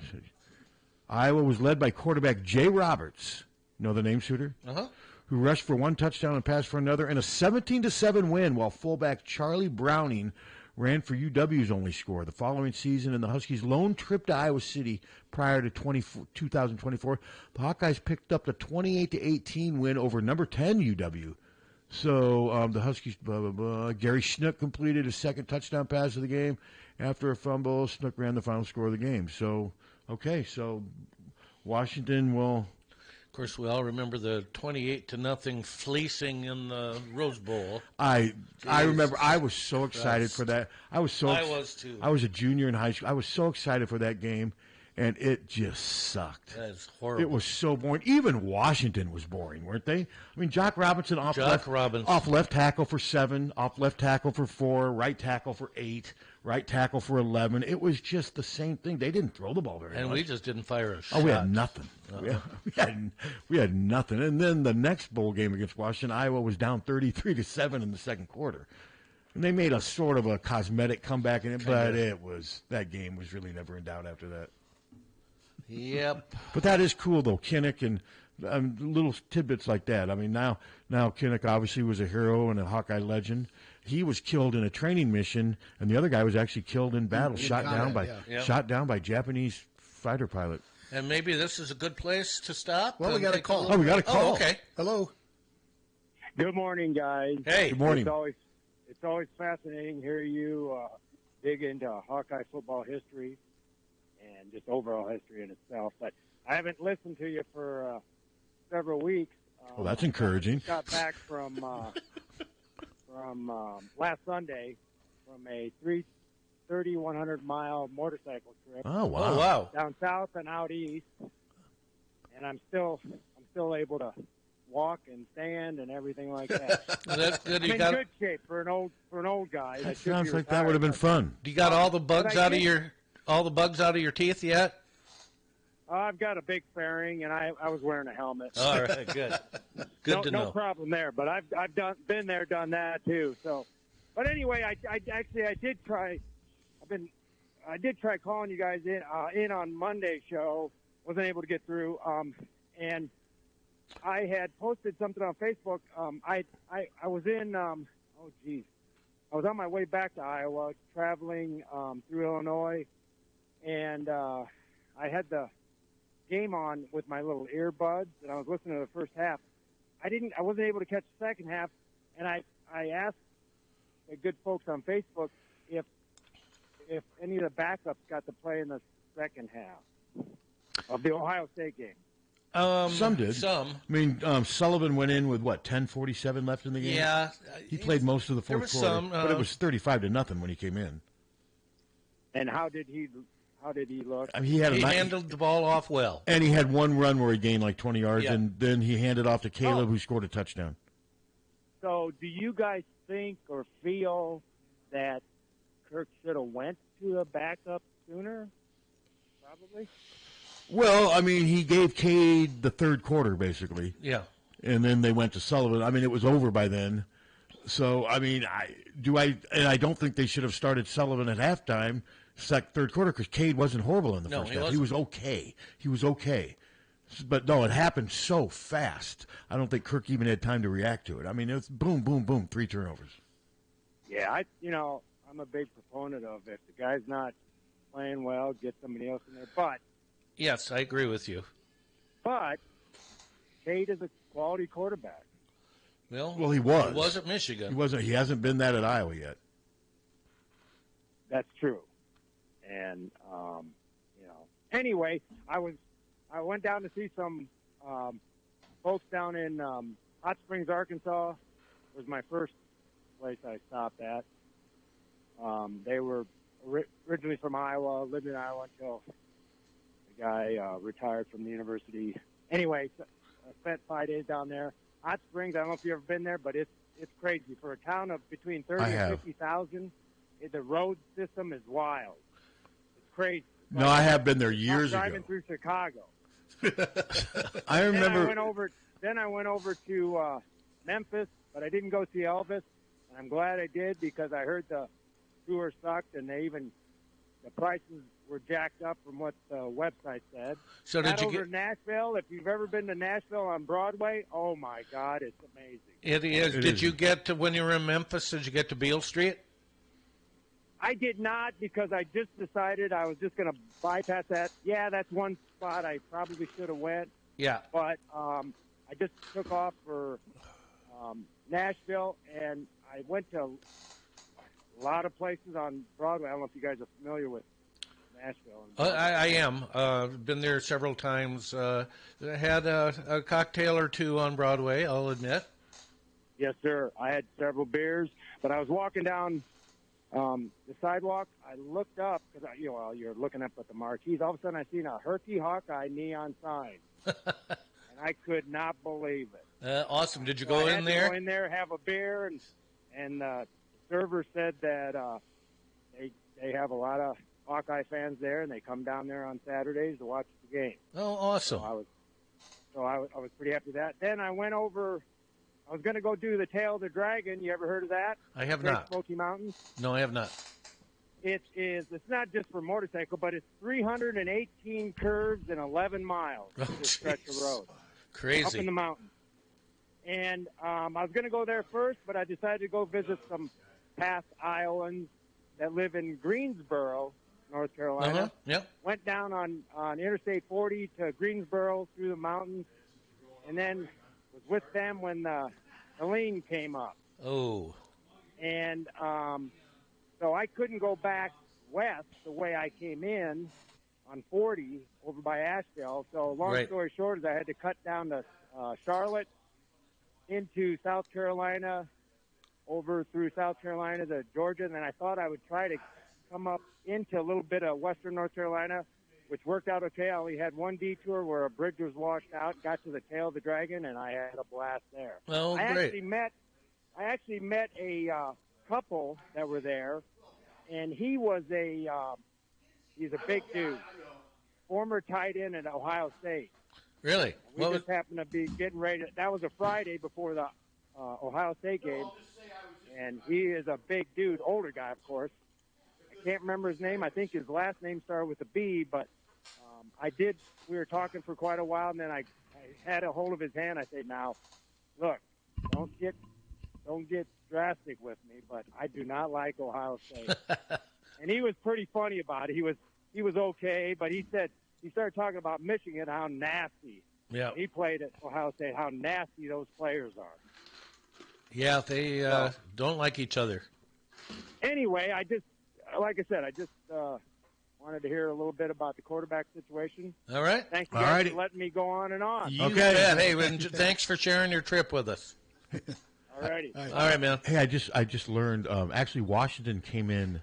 Iowa was led by quarterback Jay Roberts. Know the name, Suter? Uh-huh. Who rushed for 1 touchdown and passed for another in a 17-7 win, while fullback Charlie Browning ran for UW's only score. The following season, in the Huskies' lone trip to Iowa City prior to 2024, the Hawkeyes picked up the 28-18 win over number 10 UW. So the Huskies, Gary Schnook completed his 2nd touchdown pass of the game. After a fumble, Schnook ran the final score of the game. So, okay, so Washington will... Of course, we all remember the 28-0 fleecing in the Rose Bowl. I remember. I was so excited for that. I was too. I was a junior in high school. I was so excited for that game, and it just sucked. That's horrible. It was so boring. Even Washington was boring, weren't they? I mean, Jock Robinson off left tackle for 7, off left tackle for 4, right tackle for 8, right tackle for 11. It was just the same thing. They didn't throw the ball very much. And we just didn't fire a shot. Oh, we had nothing. We had nothing. And then the next bowl game against Washington, Iowa was down 33-7 in the second quarter. And they made a sort of a cosmetic comeback in it, but that game was really never in doubt after that. Yep. But that is cool, though. Kinnick and little tidbits like that. I mean, now Kinnick obviously was a hero and a Hawkeye legend. He was killed in a training mission, and the other guy was actually killed in battle, shot down by Japanese fighter pilot. And maybe this is a good place to stop. Well, we got a call. We got a call. Oh, okay. Hello. Good morning, guys. Hey. Good morning. It's always fascinating to hear you dig into Hawkeye football history and just overall history in itself. But I haven't listened to you for several weeks. Well, that's encouraging. I got back from last Sunday from a 3:30 3,100-mile motorcycle trip. Oh, wow. Oh, wow. Down south and out east, and I'm still able to walk and stand and everything like that. Well, that's good. I'm in good shape for an old guy. That should sounds be like that would have been retired. fun. Do you got all the bugs I out of did- your teeth yet? I've got a big fairing, and I was wearing a helmet. All right, good. Good to no know. problem there. But I've been there, done that too. So, but anyway, I did try. I did try calling you guys in on Monday's show. Wasn't able to get through. And I had posted something on Facebook. I was in. I was on my way back to Iowa, traveling through Illinois, and I had the game on with my little earbuds, and I was listening to the first half. I wasn't able to catch the second half, and I asked the good folks on Facebook if any of the backups got to play in the second half of the Ohio State game. Some did. Some. I mean, Sullivan went in with, 10:47 left in the game? Yeah. He played most of the There fourth was quarter. some, but it was 35-0 when he came in. And how did he look? I mean, he handled the ball off well. And he had one run where he gained like 20 yards, Yeah. and then he handed off to Caleb, who scored a touchdown. So do you guys think or feel that Kirk should have went to a backup sooner? Probably. Well, I mean, he gave Cade the third quarter, basically. Yeah. And then they went to Sullivan. I mean, it was over by then. So, I mean, I don't think they should have started Sullivan at halftime, third quarter, because Cade wasn't horrible in the first half. He was okay. But, no, it happened so fast. I don't think Kirk even had time to react to it. I mean, it was boom, boom, boom, 3 turnovers. Yeah, I'm a big proponent of if the guy's not playing well, get somebody else in there. But yes, I agree with you. But Cade is a quality quarterback. Well, he was. He was at Michigan. He wasn't. He hasn't been that at Iowa yet. That's true. And anyway, I went down to see some folks down in Hot Springs, Arkansas. It was my first place I stopped at. They were originally from Iowa, lived in Iowa until the guy retired from the university. Anyway, so I spent 5 days down there. Hot Springs, I don't know if you've ever been there, but it's crazy. For a town of between 30 and 50,000, the road system is wild. It's crazy. No, I have been there years ago. Driving through Chicago. I remember. Then I went over to Memphis, but I didn't go see Elvis, and I'm glad I did because I heard the tour sucked, and the prices were jacked up from what the website said. So did you over Nashville? If you've ever been to Nashville on Broadway, oh my God, it's amazing. It is. Did you get to, when you were in Memphis, did you get to Beale Street? I did not because I just decided I was just going to bypass that. Yeah, that's one spot I probably should have went. Yeah. But I just took off for Nashville, and I went to a lot of places on Broadway. I don't know if you guys are familiar with Nashville. I am. Been there several times. Had a cocktail or two on Broadway, I'll admit. Yes, sir. I had several beers, but I was walking down the sidewalk. I looked up because you're looking up at the marquees. All of a sudden, I seen a Harty Hawkeye neon sign, and I could not believe it. Awesome. Did you So go I had in to there? Go in there, have a beer, and the server said that they have a lot of Hawkeye fans there, and they come down there on Saturdays to watch the game. Oh, awesome. So I was pretty happy with that. Then I went over. I was going to go do the Tail of the Dragon. You ever heard of that? I have Great not. Smoky Mountains. No, I have not. It's not just for motorcycle, but it's 318 curves and 11 miles to stretch of road. Crazy. Up in the mountains. And I was going to go there first, but I decided to go visit some past Iowans that live in Greensboro, North Carolina. Uh-huh. Yep. Went down on Interstate 40 to Greensboro through the mountains, and then was with them when Helene came up. Oh. And so I couldn't go back west the way I came in on 40 over by Asheville. So long story short is I had to cut down to Charlotte into South Carolina, over through South Carolina to Georgia, and then I thought I would try come up into a little bit of western North Carolina, which worked out okay. I only had one detour where a bridge was washed out, got to the tail of the dragon, and I had a blast there. Oh, I great. actually met a couple that were there, and he's a big dude, former tight end at Ohio State. Really? We just happened to be getting ready. That was a Friday before the Ohio State game, and he is a big dude, older guy, of course. I can't remember his name. I think his last name started with a B, but we were talking for quite a while, and then I had a hold of his hand. I said, now, look, don't get drastic with me, but I do not like Ohio State. And he was pretty funny about it. He was okay, but he started talking about Michigan, how nasty. Yeah. He played at Ohio State, how nasty those players are. Yeah, they don't like each other. Anyway, I just wanted to hear a little bit about the quarterback situation. All right. Thank you guys for letting me go on and on. You bet. Hey, thanks for sharing your trip with us. All righty. All right, man. Hey, I just learned. Actually, Washington came in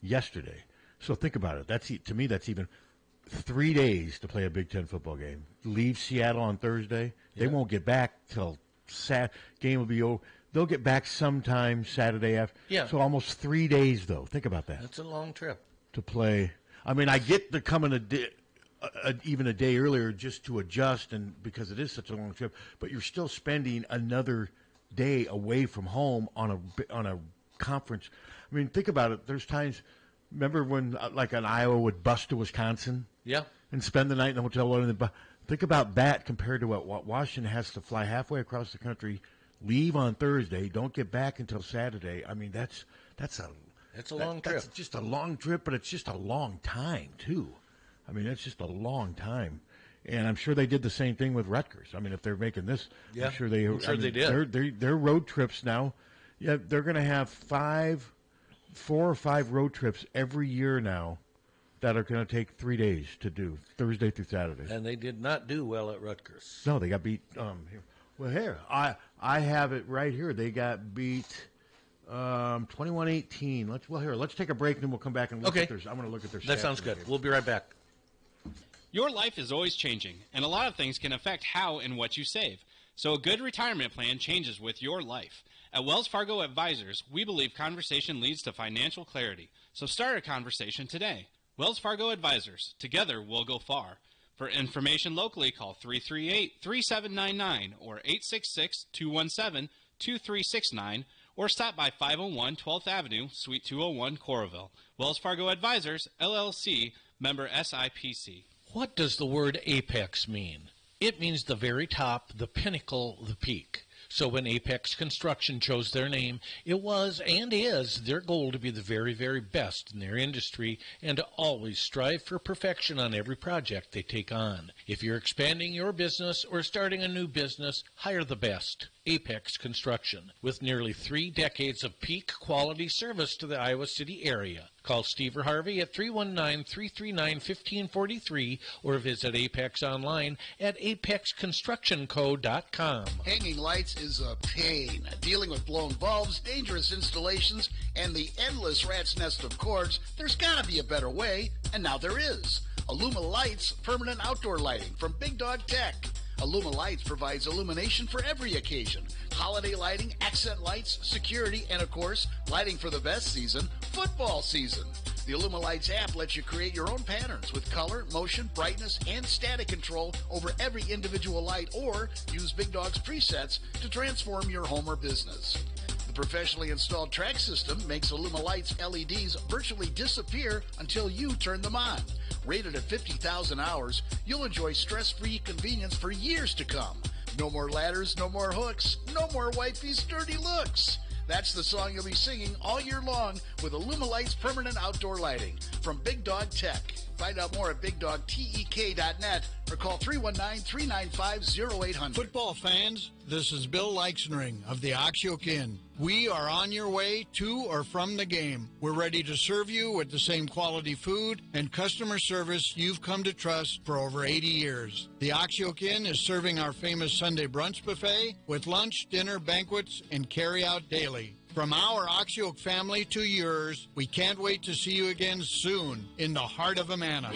yesterday. So think about it. To me, that's even 3 days to play a Big Ten football game. Leave Seattle on Thursday. They won't get back till game will be over. They'll get back sometime Saturday after. Yeah. So almost 3 days, though. Think about that. That's a long trip. To play. I mean, I get the coming even a day earlier just to adjust, and because it is such a long trip. But you're still spending another day away from home on a conference. I mean, think about it. There's times. Remember when, like, an Iowa would bus to Wisconsin? Yeah. And spend the night in the hotel. Think about that compared to what Washington has to fly halfway across the country, leave on Thursday, don't get back until Saturday. I mean, that's a long trip. That's just a long trip, but it's just a long time, too. I mean, it's just a long time. And I'm sure they did the same thing with Rutgers. I mean, if they're making this, I'm sure they did. Their road trips now, they're going to have 4 or 5 road trips every year now that are going to take 3 days to do, Thursday through Saturday. And they did not do well at Rutgers. No, they got beat. Here, I have it right here. They got beat 21-18. Let's take a break, and then we'll come back and look at theirs. I'm going to look at their stats. That sounds good. We'll be right back. Your life is always changing, and a lot of things can affect how and what you save. So a good retirement plan changes with your life. At Wells Fargo Advisors, we believe conversation leads to financial clarity. So start a conversation today. Wells Fargo Advisors. Together, we'll go far. For information locally, call 338-3799 or 866-217-2369 or stop by 501 12th Avenue, Suite 201, Coralville. Wells Fargo Advisors, LLC, member SIPC. What does the word apex mean? It means the very top, the pinnacle, the peak. So when Apex Construction chose their name, it was and is their goal to be the very, very best in their industry and to always strive for perfection on every project they take on. If you're expanding your business or starting a new business, hire the best. Apex Construction, with nearly 3 decades of peak quality service to the Iowa City area. Call Steve or Harvey at 319-339-1543 or visit Apex online at apexconstructionco.com. Hanging lights is a pain. Dealing with blown bulbs, dangerous installations, and the endless rat's nest of cords, there's got to be a better way, and now there is. Illuma Lights permanent outdoor lighting from Big Dog Tech. Illuma Lights provides illumination for every occasion. Holiday lighting, accent lights, security, and of course, lighting for the best season, football season. The Illuma Lights app lets you create your own patterns with color, motion, brightness, and static control over every individual light, or use Big Dog's presets to transform your home or business. The professionally installed track system makes Illuma Lights LEDs virtually disappear until you turn them on. Rated at 50,000 hours, you'll enjoy stress-free convenience for years to come. No more ladders, no more hooks, no more wifey's dirty looks. That's the song you'll be singing all year long with Illuma Lights permanent outdoor lighting from Big Dog Tech. Find out more at BigDogTek.net or call 319-395-0800. Football fans, this is Bill Leixenring of the Oxyoke Inn. We are on your way to or from the game. We're ready to serve you with the same quality food and customer service you've come to trust for over 80 years. The Oxyoke Inn is serving our famous Sunday brunch buffet with lunch, dinner, banquets, and carry-out daily. From our Oxyoke family to yours, we can't wait to see you again soon in the heart of Amana.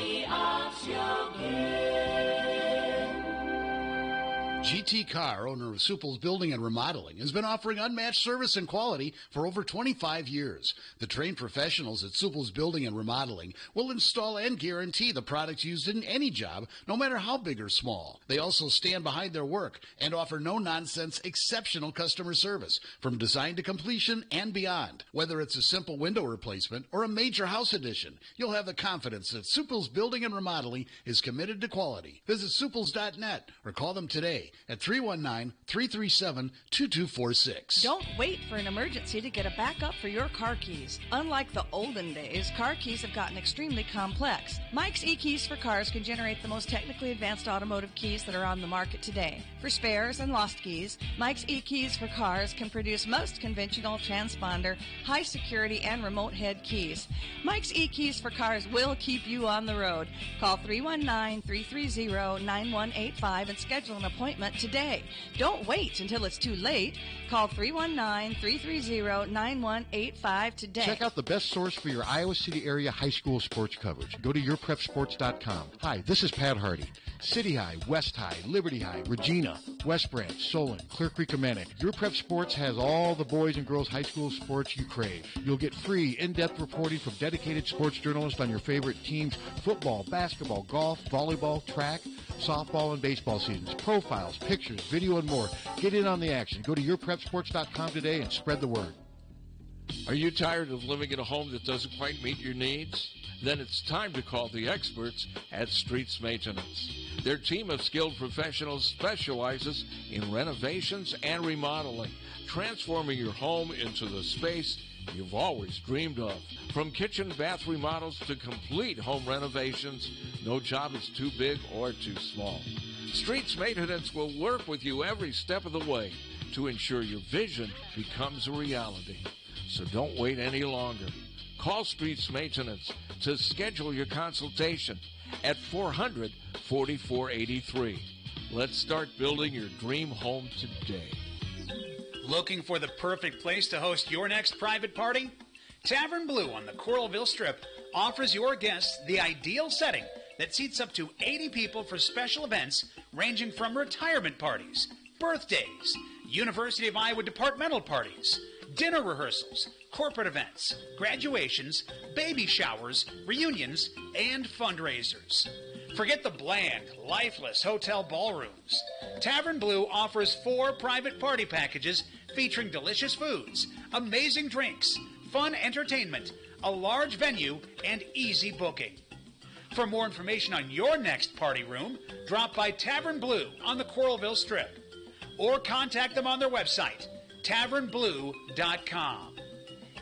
GT Carr, owner of Supple's Building and Remodeling, has been offering unmatched service and quality for over 25 years. The trained professionals at Supple's Building and Remodeling will install and guarantee the products used in any job, no matter how big or small. They also stand behind their work and offer no-nonsense, exceptional customer service from design to completion and beyond. Whether it's a simple window replacement or a major house addition, you'll have the confidence that Supple's Building and Remodeling is committed to quality. Visit supples.net or call them today at 319-337-2246. Don't wait for an emergency to get a backup for your car keys. Unlike the olden days, car keys have gotten extremely complex. Mike's eKeys for Cars can generate the most technically advanced automotive keys that are on the market today. For spares and lost keys, Mike's eKeys for Cars can produce most conventional transponder, high security, and remote head keys. Mike's eKeys for Cars will keep you on the road. Call 319-330-9185 and schedule an appointment today. Don't wait until it's too late. Call 319-330-9185 today. Check out the best source for your Iowa City area high school sports coverage. Go to yourprepsports.com. Hi, this is Pat Harty. City High, West High, Liberty High, Regina, West Branch, Solon, Clear Creek, Amanic. Your Prep Sports has all the boys and girls high school sports you crave. You'll get free, in-depth reporting from dedicated sports journalists on your favorite teams: football, basketball, golf, volleyball, track, softball, and baseball seasons. Profiles, pictures, video, and more. Get in on the action. Go to yourprepsports.com today and spread the word. Are you tired of living in a home that doesn't quite meet your needs? Then it's time to call the experts at Streets Maintenance. Their team of skilled professionals specializes in renovations and remodeling, transforming your home into the space you've always dreamed of. From kitchen and bath remodels to complete home renovations, no job is too big or too small. Streets Maintenance will work with you every step of the way to ensure your vision becomes a reality. So don't wait any longer. Call Streets Maintenance to schedule your consultation at 400-4483. Let's start building your dream home today. Looking for the perfect place to host your next private party? Tavern Blue on the Coralville Strip offers your guests the ideal setting that seats up to 80 people for special events ranging from retirement parties, birthdays, University of Iowa departmental parties, dinner rehearsals, corporate events, graduations, baby showers, reunions, and fundraisers. Forget the bland, lifeless hotel ballrooms. Tavern Blue offers 4 private party packages featuring delicious foods, amazing drinks, fun entertainment, a large venue, and easy booking. For more information on your next party room, drop by Tavern Blue on the Coralville Strip or contact them on their website, tavernblue.com.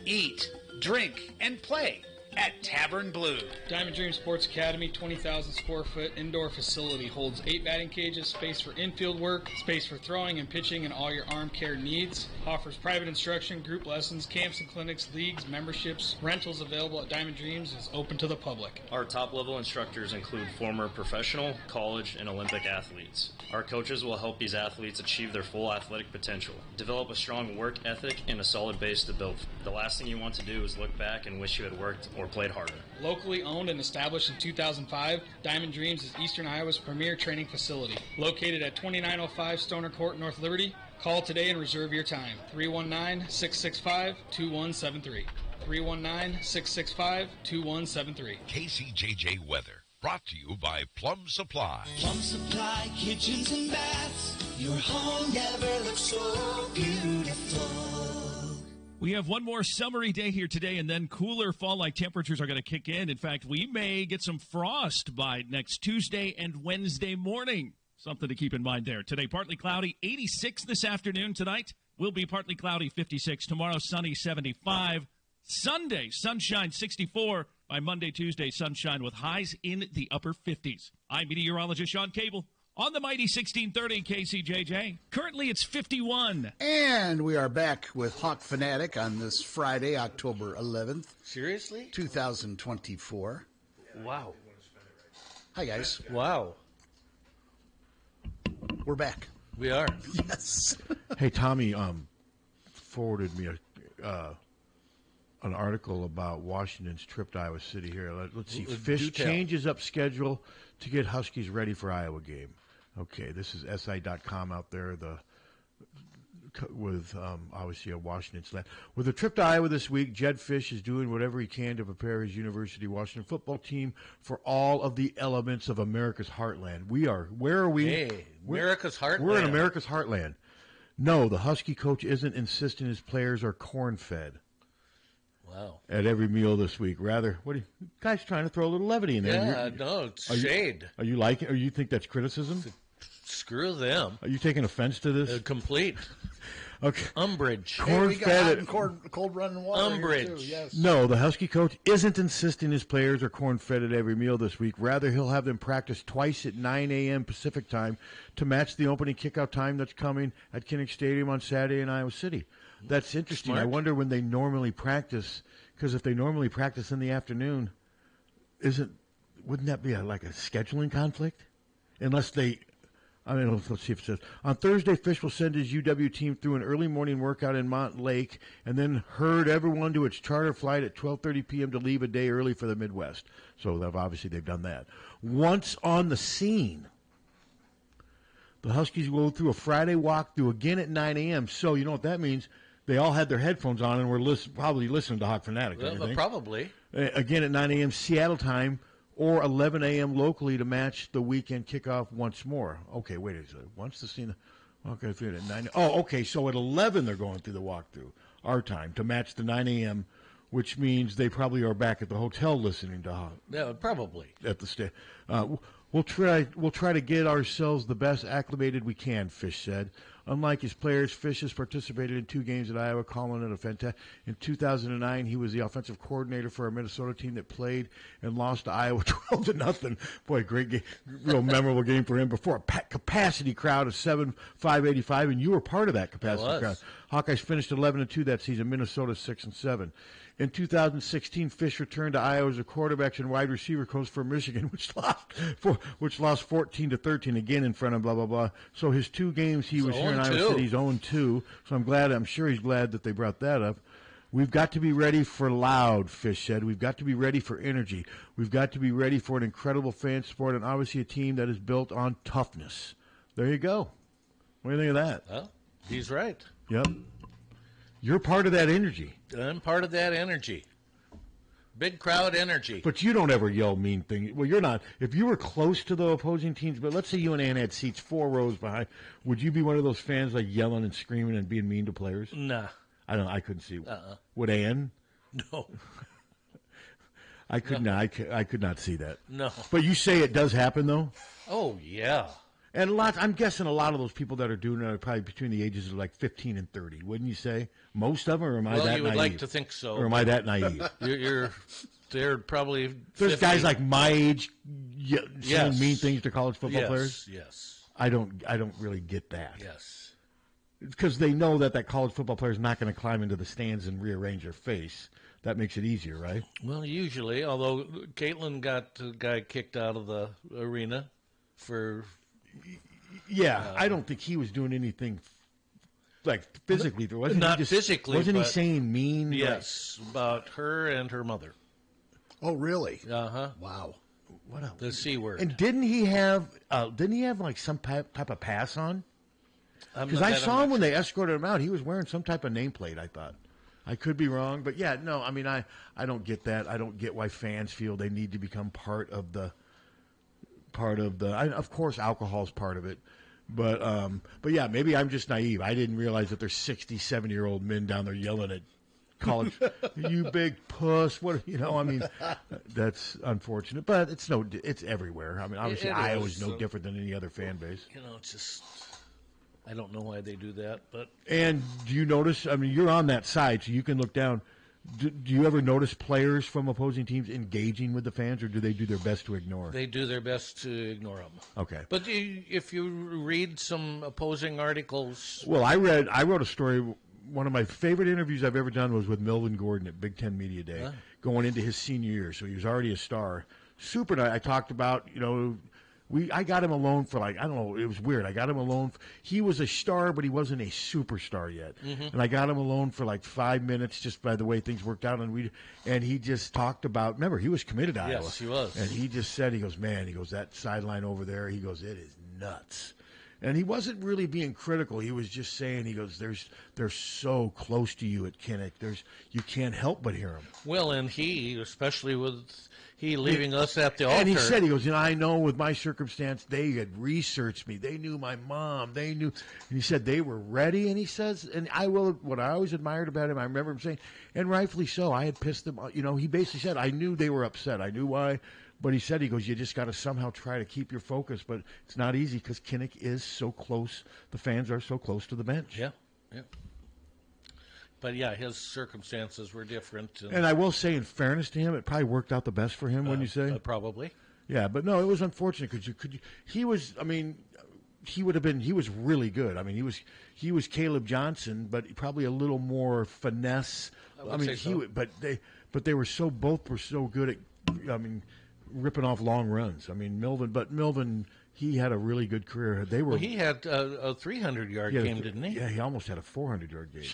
Eat, drink, and play at Tavern Blue. Diamond Dream Sports Academy, 20,000 square foot indoor facility, holds 8 batting cages, space for infield work, space for throwing and pitching and all your arm care needs. Offers private instruction, group lessons, camps and clinics, leagues, memberships. Rentals available at Diamond Dreams, is open to the public. Our top level instructors include former professional, college, and Olympic athletes. Our coaches will help these athletes achieve their full athletic potential, develop a strong work ethic, and a solid base to build. The last thing you want to do is look back and wish you had worked or played harder. Locally owned and established in 2005, Diamond Dreams is Eastern Iowa's premier training facility. Located at 2905 Stoner Court, North Liberty. Call today and reserve your time. 319-665-2173. 319-665-2173. KCJJ Weather, brought to you by Plum Supply. Plum Supply kitchens and baths. Your home never looks so beautiful. We have one more summery day here today, and then cooler fall-like temperatures are going to kick in. In fact, we may get some frost by next Tuesday and Wednesday morning. Something to keep in mind there. Today, partly cloudy, 86 this afternoon. Tonight will be partly cloudy, 56. Tomorrow, sunny, 75. Sunday, sunshine, 64. By Monday, Tuesday, sunshine with highs in the upper 50s. I'm meteorologist Sean Cable. On the mighty 1630 KCJJ. Currently, it's 51. And we are back with Hawkfanatic on this Friday, October 11th. Seriously? 2024. Wow. Hi, guys. Wow. We're back. We are. Yes. Hey, Tommy forwarded me an article about Washington's trip to Iowa City here. Let's see. Do Fish tell. changes up schedule to get Huskies ready for Iowa game. Okay, this is SI.com out there. With obviously a Washington slant. With a trip to Iowa this week, Jed Fish is doing whatever he can to prepare his University of Washington football team for all of the elements of America's heartland. Where are we? Hey, America's heartland. We're in America's heartland. No, the Husky coach isn't insisting his players are corn-fed. Wow. At every meal this week. Rather, what are you guys trying to throw a little levity in there? Yeah, no, it's shade. Are you liking? Or you think that's criticism? Screw them. Are you taking offense to this? Complete. Okay. Umbrage. Hey, we got hot and cold running water. Umbrage. Here too, yes. No, the Husky coach isn't insisting his players are corn-fed at every meal this week. Rather, he'll have them practice twice at 9 a.m. Pacific time to match the opening kickout time that's coming at Kinnick Stadium on Saturday in Iowa City. That's interesting. Smart. I wonder when they normally practice, because if they normally practice in the afternoon, wouldn't that be like a scheduling conflict? Unless they... let's see if it says. On Thursday, Fish will send his UW team through an early morning workout in Montlake and then herd everyone to its charter flight at 12:30 p.m. to leave a day early for the Midwest. So obviously they've done that. Once on the scene, the Huskies will go through a Friday walkthrough again at 9 a.m. So you know what that means? They all had their headphones on and were probably listening to Hawkfanatic. Well, probably. Again at 9 a.m. Seattle time. Or 11 a.m. locally to match the weekend kickoff once more. Okay, wait a second. Once the scene, okay, at 9. Oh, okay. So at 11 they're going through the walkthrough, our time, to match the 9 a.m., which means they probably are back at the hotel listening to Yeah, probably at the We'll try to get ourselves the best acclimated we can, Fish said. Unlike his players, Fish has participated in 2 games at Iowa, calling it a fantastic. In 2009, he was the offensive coordinator for a Minnesota team that played and lost to Iowa 12-0. Boy, great game, real memorable game for him. Before a capacity crowd of 585, and you were part of that capacity crowd. Hawkeyes finished 11-2 that season. Minnesota 6-7. In 2016, Fish returned to Iowa as a quarterbacks and wide receiver coach for Michigan, which lost 14-13 again in front of blah blah blah. So his 2 games he was here in Iowa City, he's 0-2. So I'm sure he's glad that they brought that up. We've got to be ready for loud, Fish said. We've got to be ready for energy. We've got to be ready for an incredible fan sport and obviously a team that is built on toughness. There you go. What do you think of that? Well, he's right. Yep. You're part of that energy. I'm part of that energy. Big crowd energy. But you don't ever yell mean things. Well, you're not. If you were close to the opposing teams, but let's say you and Ann had seats 4 rows behind, would you be one of those fans like yelling and screaming and being mean to players? Nah. I couldn't see. Would Ann? No. I could not. I could not see that. No. But you say it does happen, though? Oh, yeah. And I'm guessing a lot of those people that are doing it are probably between the ages of like 15 and 30, wouldn't you say? Most of them, or am I that naive? Well, you would like to think so. Or am I that naive? They're probably 50. There's guys like my age saying mean things to college football players? Yes. I don't really get that. Yes. Because they know that college football player is not going to climb into the stands and rearrange their face. That makes it easier, right? Well, usually, although Caitlin got a guy kicked out of the arena for... Yeah, I don't think he was doing anything like physically. Not physically. Wasn't he saying mean? Yes, about her and her mother. Oh, really? Uh-huh. Wow. What else? The C word. And didn't he have like some type of pass on? Because I saw him when they escorted him out. He was wearing some type of nameplate, I thought. I could be wrong, but yeah, no, I mean, I don't get that. I don't get why fans feel they need to become part of the. Of course, alcohol is part of it, but yeah, maybe I'm just naive. I didn't realize that there's 67-year-old men down there yelling at college, you big puss. What I mean, that's unfortunate, but it's everywhere. I mean, obviously Iowa's no different than any other fan base. It's just I don't know why they do that, but and do you notice? I mean, you're on that side, so you can look down. Do you ever notice players from opposing teams engaging with the fans, or do they do their best to ignore? They do their best to ignore them. Okay. But if you read some opposing articles... Well, I wrote a story. One of my favorite interviews I've ever done was with Melvin Gordon at Big Ten Media Day, going into his senior year, so he was already a star. Super, I talked about, I got him alone for I don't know, it was weird. I got him alone. He was a star, but he wasn't a superstar yet. Mhm. And I got him alone for 5 minutes just by the way things worked out. And he just talked about, remember, he was committed to Iowa. Yes, he was. And he just said, he goes, that sideline over there, he goes, it is nuts. And he wasn't really being critical. He was just saying, he goes, they're so close to you at Kinnick. You can't help but hear them. Well, and he, especially with he leaving us at the altar. And he said, he goes, I know with my circumstance, they had researched me. They knew my mom. They knew. And he said they were ready. And he says, and what I always admired about him, I remember him saying, and rightfully so, I had pissed them. He basically said, I knew they were upset. I knew why. But he said, he goes, you just got to somehow try to keep your focus. But it's not easy because Kinnick is so close. The fans are so close to the bench. Yeah. But, yeah, his circumstances were different. And I will say, in fairness to him, it probably worked out the best for him, wouldn't you say? Probably. Yeah, but no, it was unfortunate because he was really good. I mean, he was Caleb Johnson, but probably a little more finesse. But they were both were so good at, ripping off long runs. I mean, Milvin, he had a really good career. He had a 300-yard game, didn't he? Yeah, he almost had a 400-yard game.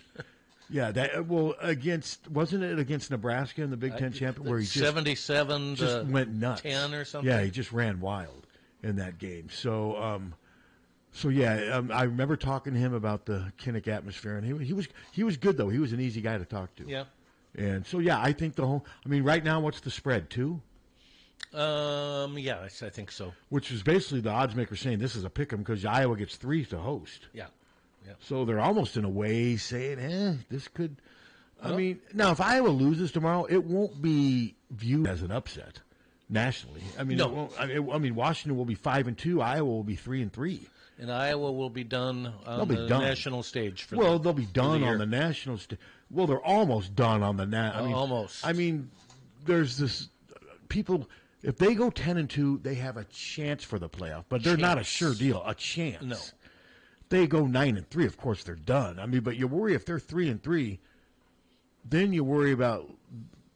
Yeah, wasn't it against Nebraska in the Big Ten championship where he 77 just went nuts, 10 or something? Yeah, he just ran wild in that game. So, I remember talking to him about the Kinnick atmosphere, and he was good though. He was an easy guy to talk to. Yeah. And so I think right now, what's the spread? 2? Yeah, I think so. Which is basically the odds maker saying this is a pick 'em because Iowa gets 3 to host. Yeah. So they're almost in a way saying, this could. Now if Iowa loses tomorrow, it won't be viewed as an upset nationally. No. It won't. Washington will be 5-2. Iowa will be 3-3. And Iowa will be done on the national stage. They'll be done on the national stage. Well, they're almost done on the almost. There's this people. If they go 10-2, they have a chance for the playoff, but they're not a sure deal. A chance. No. They go 9-3, of course they're done. But you worry if they're 3-3, then you worry about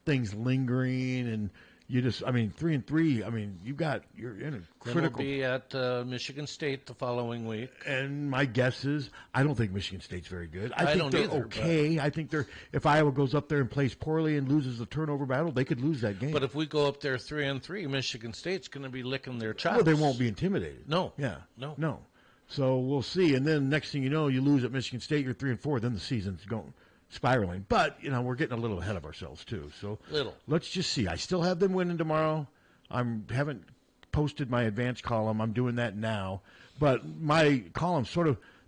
things lingering, and you just 3-3. You're in a critical. Then we'll be at Michigan State the following week. And my guess is I don't think Michigan State's very good. I think don't they're either, okay. I think if Iowa goes up there and plays poorly and loses the turnover battle, they could lose that game. But if we go up there 3-3, Michigan State's going to be licking their chops. Well, they won't be intimidated. No. Yeah. No. So we'll see. And then next thing you know, you lose at Michigan State, you're 3-4, then the season's going spiraling. But, we're getting a little ahead of ourselves, too. So let's just see. I still have them winning tomorrow. I haven't posted my advanced column. I'm doing that now. But my column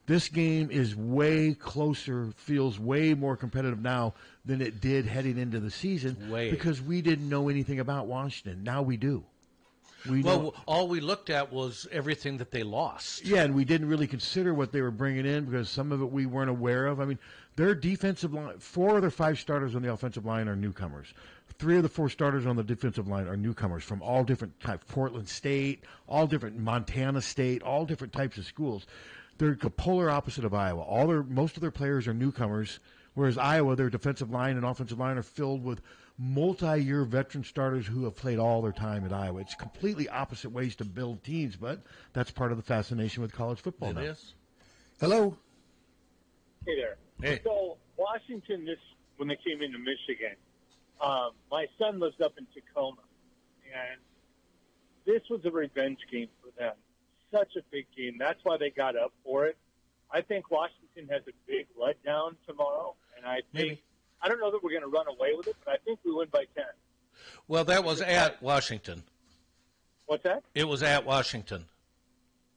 this game is way closer, feels way more competitive now than it did heading into the season. Because we didn't know anything about Washington. Now we do. All we looked at was everything that they lost. Yeah, and we didn't really consider what they were bringing in because some of it we weren't aware of. Their defensive line, 4 of their 5 starters on the offensive line are newcomers. 3 of the 4 starters on the defensive line are newcomers from all different types. Portland State, all different, Montana State, all different types of schools. They're the polar opposite of Iowa. Most of their players are newcomers, whereas Iowa, their defensive line and offensive line are filled with multi-year veteran starters who have played all their time at Iowa. It's completely opposite ways to build teams, but that's part of the fascination with college football now. It is. Hello. Hey there. Hey. So Washington, when they came into Michigan, my son lives up in Tacoma, and this was a revenge game for them. Such a big game. That's why they got up for it. I think Washington has a big letdown tomorrow, and I don't know that we're going to run away with it, but I think we win by 10. Well, that was at Washington. What's that? It was at Washington.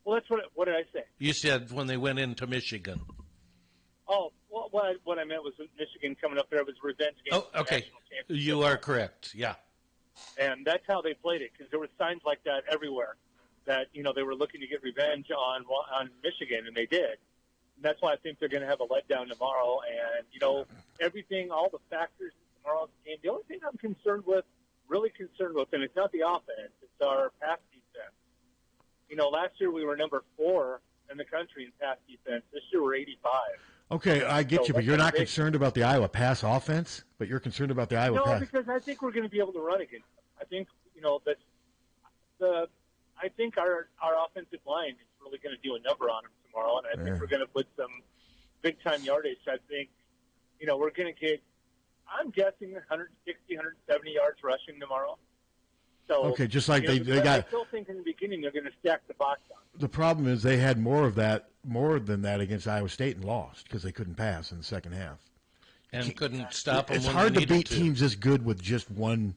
Well, that's what did I say? You said when they went into Michigan. Oh, well, what I meant was Michigan coming up there was a revenge game. Oh, okay. You are correct. Yeah. And that's how they played it, because there were signs like that everywhere that, they were looking to get revenge on Michigan, and they did. And that's why I think they're going to have a letdown tomorrow. And, everything, all the factors in tomorrow's game, the only thing I'm really concerned with, and it's not the offense, it's our pass defense. Last year we were number 4 in the country in pass defense. This year we're 85. Okay, I get you, but you're not concerned about the Iowa pass offense, but you're concerned about the Iowa pass. No, because I think we're going to be able to run against them. I think, think our offensive line is really going to do a number on them tomorrow, and I think we're going to put some big-time yardage. I think, we're going to get, I'm guessing 160, 170 yards rushing tomorrow. So, okay, just like they got. I still think in the beginning they're going to stack the box on. The problem is they had more than that against Iowa State and lost because they couldn't pass in the second half. And couldn't stop them. It's when hard they to beat needed teams this good with just one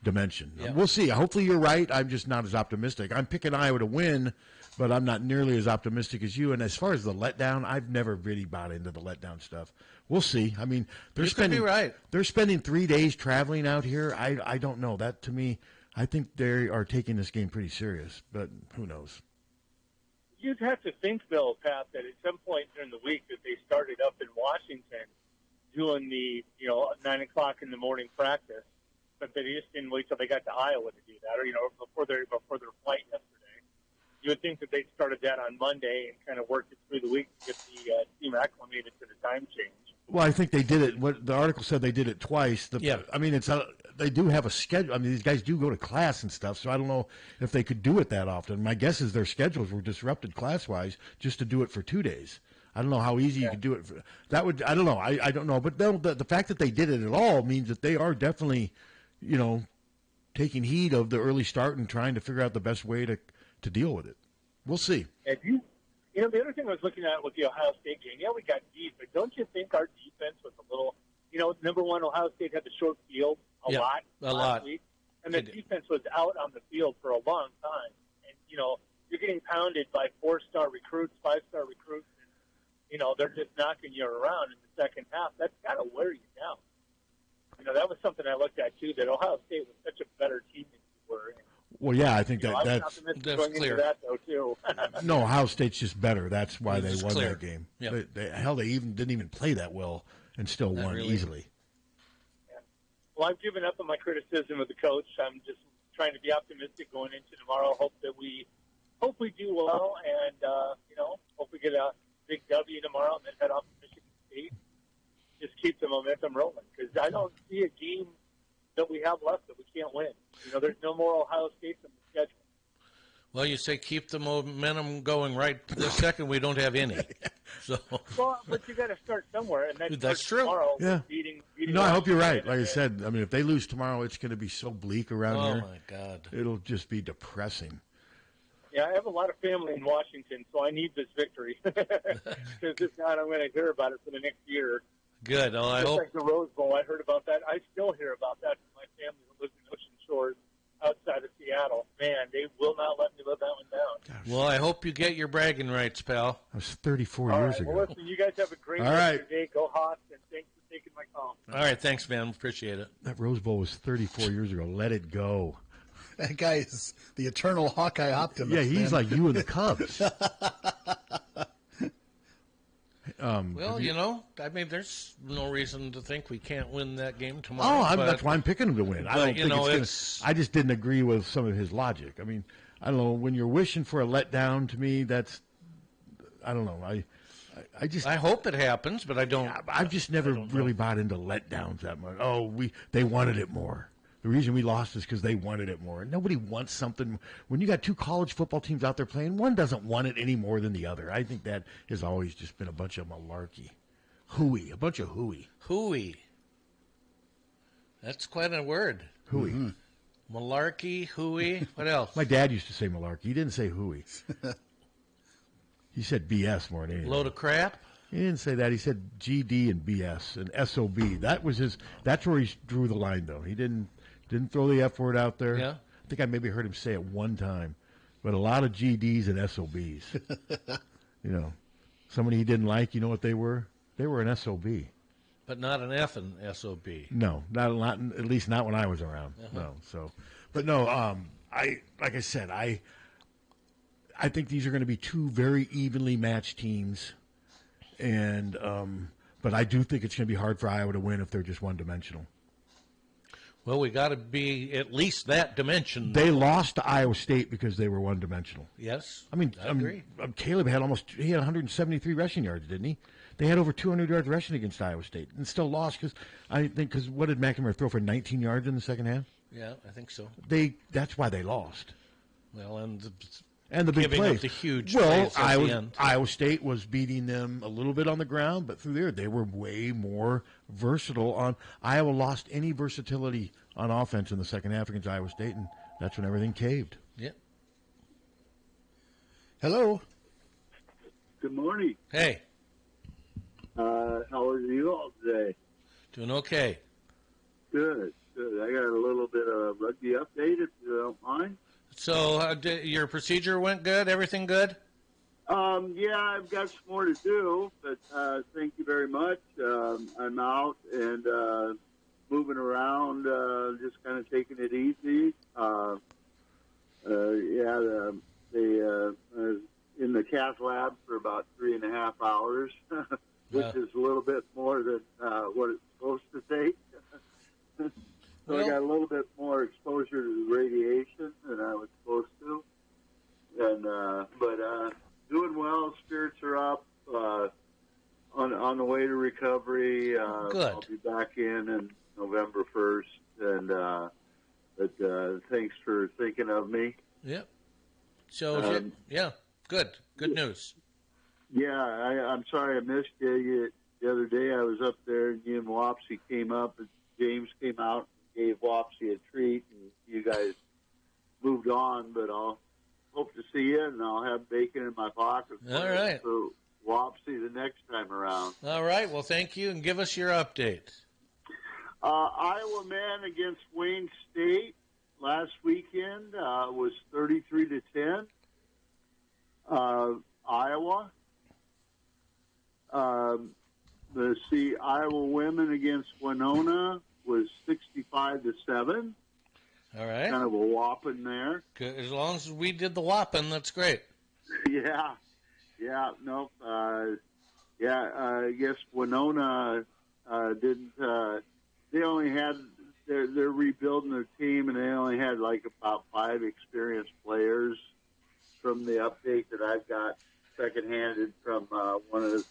dimension. Yeah. We'll see. Hopefully you're right. I'm just not as optimistic. I'm picking Iowa to win, but I'm not nearly as optimistic as you. And as far as the letdown, I've never really bought into the letdown stuff. We'll see. I mean, You could be right. They're spending 3 days traveling out here. I don't know. That, to me, I think they are taking this game pretty serious, but who knows? You'd have to think, though, Pat, that at some point during the week that they started up in Washington doing the 9 o'clock in the morning practice, but they just didn't wait till they got to Iowa to do that, or before their flight yesterday. You would think that they started that on Monday and kind of worked it through the week to get the team acclimated to the time change. Well, I think they did it. What the article said, they did it twice. I mean, they do have a schedule. I mean, these guys do go to class and stuff, so I don't know if they could do it that often. My guess is their schedules were disrupted class-wise just to do it for 2 days. I don't know how easy you could do it. I don't know. I don't know. But the fact that they did it at all means that they are definitely, taking heed of the early start and trying to figure out the best way to deal with it. We'll see. And the other thing I was looking at with the Ohio State game, we got deep, but don't you think our defense was a little, number one, Ohio State had the short field a lot last week, and the defense was out on the field for a long time. And, you're getting pounded by 4-star recruits, 5-star recruits, and, they're just knocking you around in the second half. That's got to wear you down. That was something I looked at, too, that Ohio State was such a better team than we were. Well, yeah, I think that's that's clear. That, though, too. No, Ohio State's just better. That's why they won clear. that game. Yep. They didn't even play that well and still won really. easily. Yeah. Well, I've given up on my criticism of the coach. I'm just trying to be optimistic going into tomorrow. Hope we do well, and hope we get a big W tomorrow, and then head off to Michigan State. Just keep the momentum rolling, because I don't see a game that we have left that we can't win. There's no more Ohio States in the schedule. Well, you say keep the momentum going right this second. We don't have any. So. Well, but you got to start somewhere, and that's true. Tomorrow, Yeah. beating No, I hope you're right. Like I said, I mean, if they lose tomorrow, it's going to be so bleak around here. Oh, my God. It'll just be depressing. Yeah, I have a lot of family in Washington, so I need this victory. Because if not, I'm going to hear about it for the next year. Good. Well, I Just hope. like the Rose Bowl, I heard about that. I still hear about that from my family who lives in Ocean Shores outside of Seattle. Man, they will not let me live that one down. Well, I hope you get your bragging rights, pal. That was 34 All years right, ago. well, listen, you guys have a great All rest right. of your day. Go Hawks, and thanks for taking my call. All right. Thanks, man. Appreciate it. That Rose Bowl was 34 years ago. Let it go. That guy is the eternal Hawkeye optimist. Yeah, he's man. like you and the Cubs. Well, I mean, there's no reason to think we can't win that game tomorrow. That's why I'm picking him to win. I don't think it's gonna. I just didn't agree with some of his logic. I mean, I don't know. When you're wishing for a letdown, to me, that's. I don't know. I hope it happens, but I don't. I've just never really bought into letdowns that much. They wanted it more. The reason we lost is because they wanted it more. Nobody wants something. When you got two college football teams out there playing, one doesn't want it any more than the other. I think that has always just been a bunch of malarkey. Hooey. A bunch of hooey. Hooey. That's quite a word. Hooey. Mm-hmm. Malarkey, hooey. What else? My dad used to say malarkey. He didn't say hooey. He said BS more than anything. Load of crap? He didn't say that. He said GD and BS and SOB. That was his. That's where he drew the line, though. He didn't throw the F word out there. Yeah. I think I maybe heard him say it one time, but a lot of GDs and SOBs. Somebody he didn't like. You know what they were? They were an SOB. But not an F in SOB. No, not at least not when I was around. Uh-huh. No. So, but no. Like I said, I think these are going to be two very evenly matched teams, and but I do think it's going to be hard for Iowa to win if they're just one-dimensional. Well, we got to be at least that dimension. They lost to Iowa State because they were one-dimensional. Yes, I agree. Caleb had 173 rushing yards, didn't he? They had over 200 yards rushing against Iowa State and still lost because what did McNamara throw for 19 yards in the second half? Yeah, I think so. That's why they lost. Well, and the big giving plays. up the huge well, plays at the end. Iowa State was beating them a little bit on the ground, but through there they were way more versatile. Iowa lost any versatility on offense in the second half against Iowa State, and that's when everything caved. Yeah. Hello. Good morning. Hey. How are you all today? Doing okay. Good. I got a little bit of rugby update, if you don't mind. So your procedure went good? Everything good? Yeah, I've got some more to do, but thank you very much. I'm out and moving around, just kind of taking it easy. In the cath lab for about 3.5 hours, which is a little bit more than what it's supposed to take. So I got a little bit more exposure to the radiation than I was supposed to, and but doing well. Spirits are up. On the way to recovery. Good. I'll be back in November 1st, and but thanks for thinking of me. Yep. So yeah, good news. Yeah, I'm sorry I missed you. The other day I was up there, and you and Wapsie came up, and James came out and gave Wapsie a treat, and you guys moved on. But I'll hope to see you, and I'll have bacon in my pocket for Wapsie the next time around. All right. Well, thank you, and give us your update. Iowa men against Wayne State last weekend was 33-10. Iowa. Iowa women against Winona was 65-7. All right. Kind of a whopping there. Good. As long as we did the whopping, that's great. Yeah. Nope. I guess Winona didn't. They only had. They're rebuilding their team, and they only had like about 5 experienced players. From the update that I've got second-handed from one of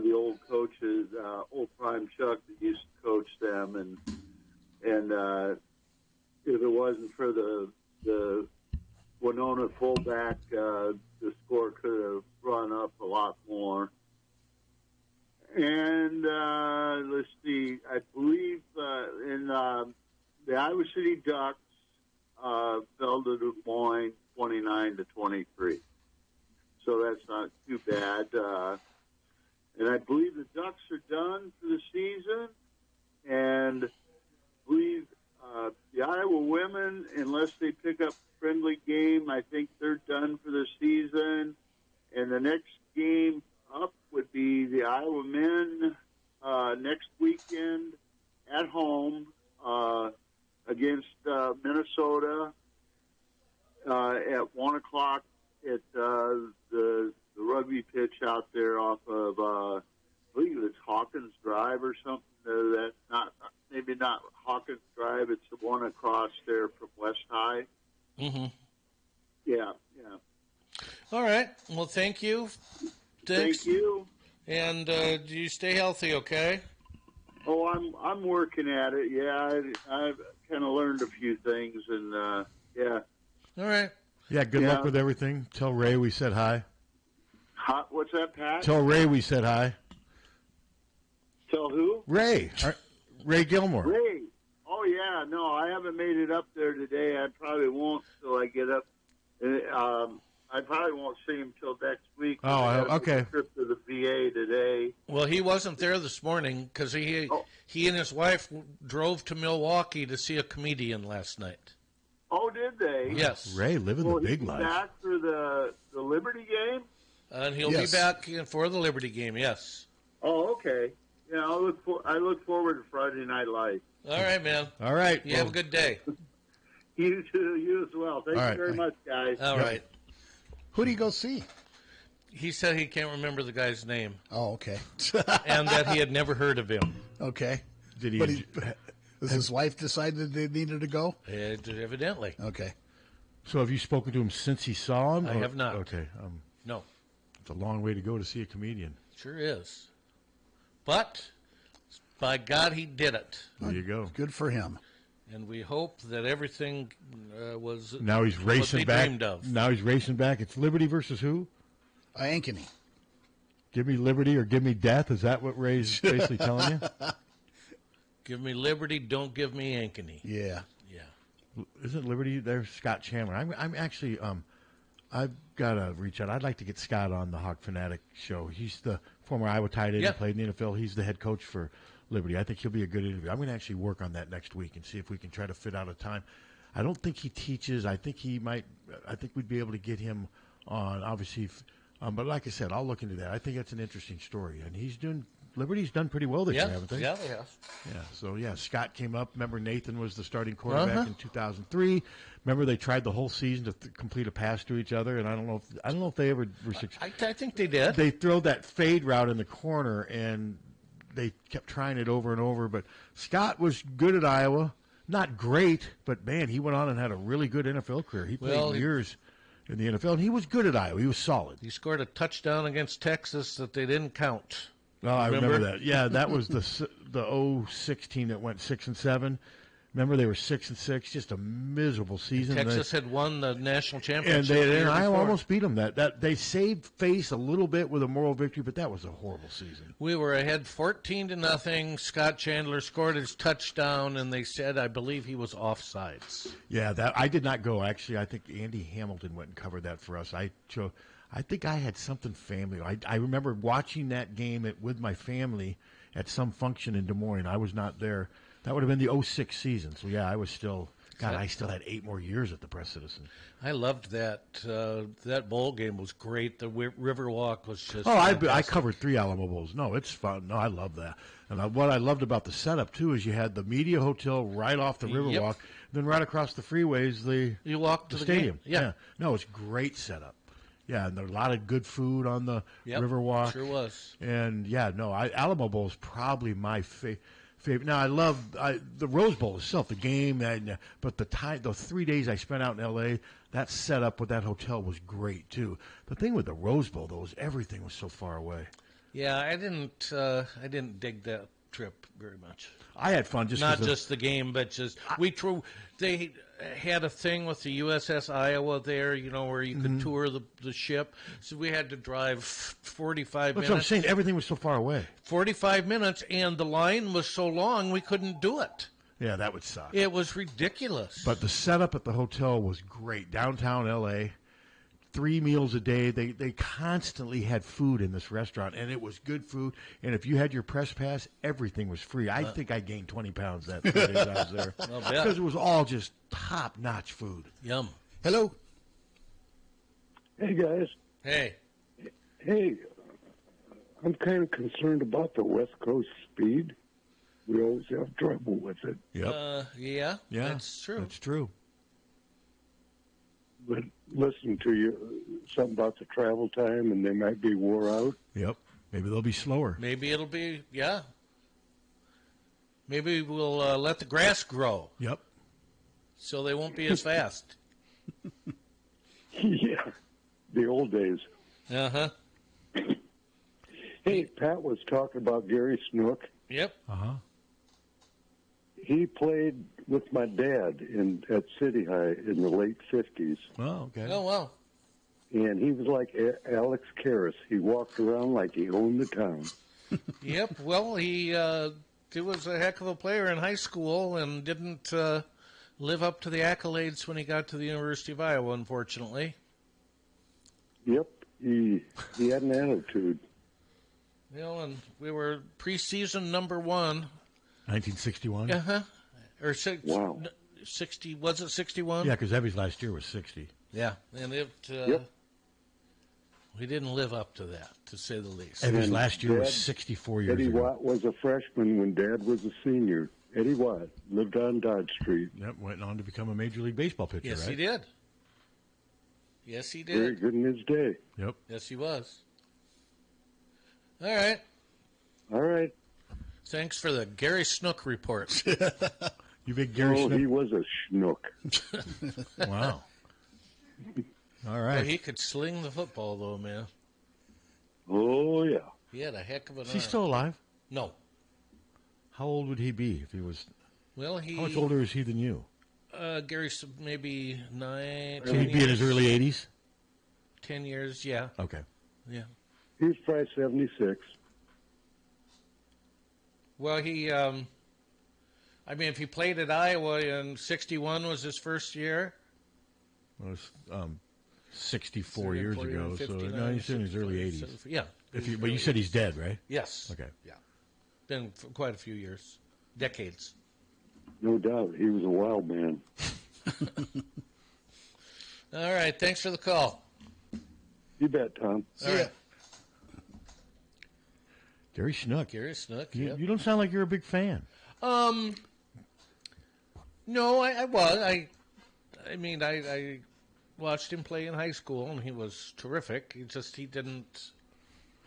the old coaches, old Prime Chuck, that used to coach them, and if it wasn't for the Winona fullback, the score could have run up a lot more. And let's see, I believe in the Iowa City Ducks fell to Des Moines 29-23. So that's not too bad. And I believe the Ducks are done for the season. And I believe the Iowa women, unless they pick up a friendly game, I think they're done for the season. And the next game up would be the Iowa men next weekend at home against Minnesota at 1 o'clock at the rugby pitch out there off of I believe it's Hawkins Drive or something. That's maybe not Hawkins Drive. It's the one across there from West High. Mm-hmm. Yeah. All right. Well, thank you. Thank you. And do you stay healthy, okay? Oh, I'm working at it. Yeah, I've kind of learned a few things, and yeah. All right. Yeah, good luck with everything. Tell Ray we said hi. What's that, Pat? Tell Ray we said hi. Tell who? Ray. Ray Gilmore. Ray. Oh, yeah. No, I haven't made it up there today. I probably won't till I get up. I probably won't see him till next week. Oh, okay. A trip to the VA today. Well, he wasn't there this morning because he and his wife drove to Milwaukee to see a comedian last night. Oh, did they? Yes. Ray living the big life. Back for the Liberty game? And he'll be back for the Liberty game, yes. Oh, okay. Yeah, I look forward to Friday Night Lights. All right, man. All right. You have a good day. You too. You as well. Thank you very much, guys. All right. Who do you go see? He said he can't remember the guy's name. Oh, okay. And that he had never heard of him. Okay. Did he? Does his wife decide that they needed to go? Evidently. Okay. So have you spoken to him since he saw him? I have not. Okay. No. It's a long way to go to see a comedian. Sure is. But, by God, he did it. There you go. Good for him. And we hope that everything was Now he's racing what they back. dreamed of. Now he's racing back. It's Liberty versus who? Ankeny. Give me liberty or give me death. Is that what Ray's basically telling you? Give me Liberty, don't give me Ankeny. Yeah. Isn't Liberty there? Scott Chandler. I'm actually I've got to reach out. I'd like to get Scott on the Hawkfanatic show. He's the former Iowa tight end. Yeah. He played in the NFL. He's the head coach for Liberty. I think he'll be a good interview. I'm going to actually work on that next week and see if we can try to fit out a time. I don't think he teaches. I think he might. I think we'd be able to get him on. Obviously, but like I said, I'll look into that. I think that's an interesting story, and Liberty's done pretty well this year, haven't they? Yeah, they have. Yeah. So Scott came up. Remember, Nathan was the starting quarterback in 2003. Remember, they tried the whole season to complete a pass to each other, and I don't know if they ever were successful. I think they did. They throw that fade route in the corner, and they kept trying it over and over. But Scott was good at Iowa, not great, but man, he went on and had a really good NFL career. He played years in the NFL, and he was good at Iowa. He was solid. He scored a touchdown against Texas that they didn't count. Oh, I remember that. Yeah, that was the 06 team that went 6-7. Remember, they were 6-6, just a miserable season. Texas had won the national championship, and the year Iowa before. almost beat them. That they saved face a little bit with a moral victory, but that was a horrible season. We were ahead 14-0. Scott Chandler scored his touchdown, and they said, I believe he was offsides. Yeah, that I did not go. Actually, I think Andy Hamilton went and covered that for us. I think I had something family. I remember watching that game with my family at some function in Des Moines. I was not there. That would have been the 06 season. So, yeah, I was still – God, I still had 8 more years at the Press Citizen. I loved that. That bowl game was great. The Riverwalk was just I covered 3 Alamo Bowls. No, it's fun. No, I love that. And what I loved about the setup, too, is you had the media hotel right off the Riverwalk. Then right across the freeways, you walk to the stadium. Game. Yeah. No, it's great setup. Yeah, and there were a lot of good food on the Riverwalk. Sure was. And, Alamo Bowl is probably my favorite. Now, I love the Rose Bowl itself, the game, but the 3 days I spent out in L.A., that setup with that hotel was great, too. The thing with the Rose Bowl, though, is everything was so far away. Yeah, I didn't dig that trip very much. I had fun. Not just the game, but just they had a thing with the USS Iowa there, where you could tour the ship. So we had to drive 45 minutes. That's what I'm saying. Everything was so far away. 45 minutes, and the line was so long we couldn't do it. Yeah, that would suck. It was ridiculous. But the setup at the hotel was great. Downtown L.A., 3 meals a day. They constantly had food in this restaurant, and it was good food. And if you had your press pass, everything was free. I think I gained 20 pounds that 3 days I was there. Because it was all just top-notch food. Yum. Hello. Hey, guys. Hey. Hey, I'm kind of concerned about the West Coast speed. We always have trouble with it. Yep. Yeah, that's true. That's true. But listen to you, something about the travel time, and they might be wore out. Yep. Maybe they'll be slower. Maybe it'll be, Maybe we'll let the grass grow. Yep. So they won't be as fast. Yeah. The old days. Uh-huh. Hey, Pat was talking about Gary Snook. Yep. Uh-huh. He played with my dad at City High in the late 50s. Oh, okay. Oh, wow. And he was like Alex Karras. He walked around like he owned the town. Yep. Well, he was a heck of a player in high school and didn't live up to the accolades when he got to the University of Iowa, unfortunately. Yep. He had an attitude. And we were preseason number 1. 1961? Uh-huh. Or wow. 60, was it 61? Yeah, because Evie's last year was 60. Yeah, and we didn't live up to that, to say the least. Evie's last year was 64 years Eddie ago. Watt was a freshman when Dad was a senior. Eddie Watt lived on Dodge Street. Yep, went on to become a Major League Baseball pitcher, Yes, right? he did. Yes, he did. Very good in his day. Yep. Yes, he was. All right. All right. Thanks for the Gary Snook report. You big Gary Snook? He was a schnook. Wow. All right. Well, he could sling the football, though, man. Oh, yeah. He had a heck of an Is he arm. still alive? No. How old would he be if he was? Well, How much older is he than you? Gary's maybe 9. So he'd be in his early 80s? 10 years, yeah. Okay. Yeah. He's probably 76. Well, he, I mean, if he played at Iowa in 61 was his first year. Well, it was 64 years ago, so 59, no, he's in his early 80s. Yeah. But you said he's dead, right? Yes. Okay. Yeah. Been for quite a few years. Decades. No doubt. He was a wild man. All right. Thanks for the call. You bet, Tom. All right. Gary Snook. Gary Snook, You, yep. you don't sound like you're a big fan. No, I was. I mean, I watched him play in high school, and he was terrific. He didn't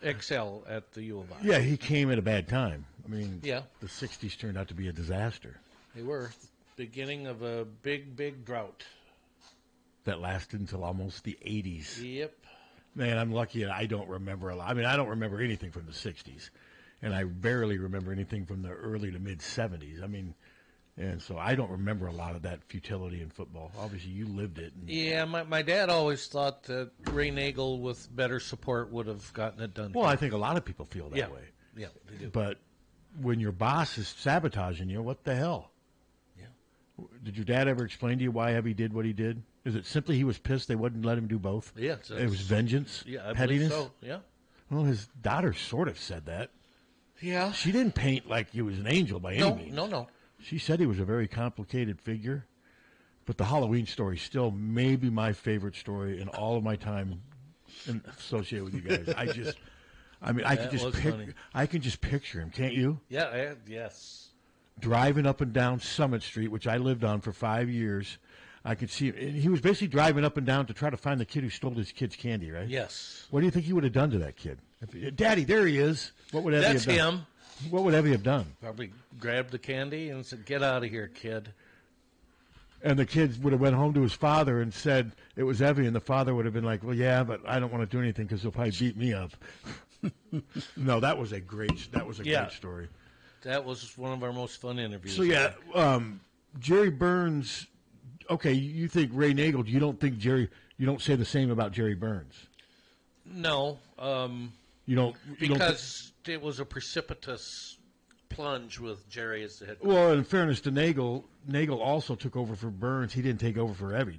excel at the U of I. Yeah, he came at a bad time. I mean, Yeah. the 60s turned out to be a disaster. They were beginning of a big, big drought. That lasted until almost the 80s. Yep. Man, I'm lucky that I don't remember a lot. I mean, I don't remember anything from the 60s, and I barely remember anything from the early to mid-70s. I mean, and so I don't remember a lot of that futility in football. Obviously, you lived it. And, Yeah, my dad always thought that Ray Nagel with better support would have gotten it done. well, I think a lot of people feel that Yeah. way. Yeah, they do. But when your boss is sabotaging you, what the hell? Yeah. Did your dad ever explain to you why Evie did what he did? Is it simply he was pissed they wouldn't let him do both? Yeah, It was vengeance? Yeah, I pettiness? believe so. Yeah. Well, his daughter sort of said that. Yeah. She didn't paint like he was an angel by any means. No. She said he was a very complicated figure. But the Halloween story still may be my favorite story in all of my time associated with you guys. I That was funny. I can just picture him, can't you? Yeah, yes. Driving up and down Summit Street, which I lived on for 5 years. I could see him. And he was basically driving up and down to try to find the kid who stole his kid's candy, right? Yes. What do you think he would have done to that kid? Daddy, there he is. What would Evie That's have done? him. What would Evie have done? Probably grabbed the candy and said, "Get out of here, kid." And the kid would have went home to his father and said it was Evie, and the father would have been like, "Well, yeah, but I don't want to do anything because he'll probably beat me up." No, that was a great story. That was one of our most fun interviews. So yeah, Jerry Burns. Okay, you think Ray Nagel? You don't think Jerry? You don't say the same about Jerry Burns. No, You don't because it was a precipitous plunge with Jerry as the head coach. Well, in fairness to Nagel also took over for Burns. He didn't take over for Evie.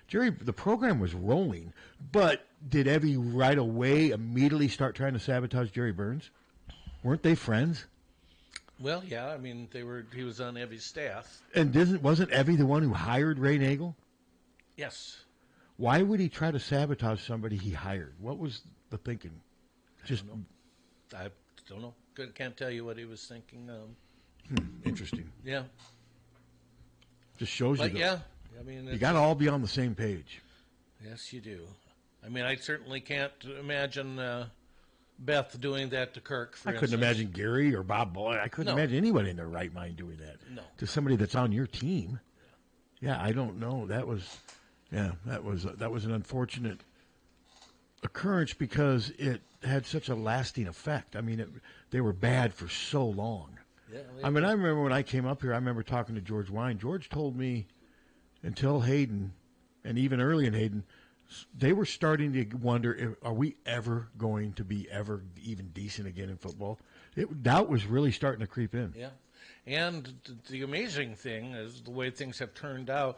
Jerry, the program was rolling, but did Evie right away immediately start trying to sabotage Jerry Burns? Weren't they friends? Well, yeah, I mean he was on Evie's staff. And wasn't Evie the one who hired Ray Nagel? Yes. Why would he try to sabotage somebody he hired? What was the thinking? I don't know. Can't tell you what he was thinking. Interesting. Yeah. Just shows you. But yeah, I mean, you got to all be on the same page. Yes, you do. I mean, I certainly can't imagine Beth doing that to Kirk. I couldn't imagine Gary or Bob Boyd. I couldn't imagine anybody in their right mind doing that. No. To somebody that's on your team. Yeah, I don't know. That was an unfortunate occurrence because it had such a lasting effect. I mean, they were bad for so long. Yeah, I mean, I remember when I came up here, I remember talking to George Wine. George told me until Hayden, and even early in Hayden, they were starting to wonder, are we ever going to be ever even decent again in football? Doubt was really starting to creep in. Yeah. And the amazing thing is the way things have turned out.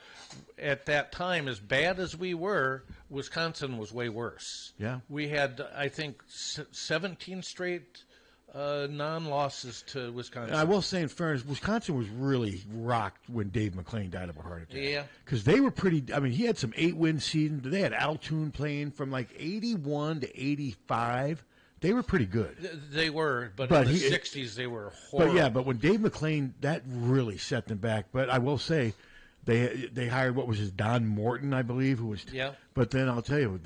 At that time, as bad as we were, Wisconsin was way worse. Yeah. We had, I think, 17 straight non-losses to Wisconsin. And I will say, in fairness, Wisconsin was really rocked when Dave McClain died of a heart attack. Yeah. Because they were pretty, I mean, he had some 8-win seasons. They had Al Toon playing from like 81 to 85. They were pretty good. They were, but in the 60s they were horrible. But when Dave McClain, that really set them back. But I will say, they hired, what was his, Don Morton, I believe, who was. Yeah. But then I'll tell you,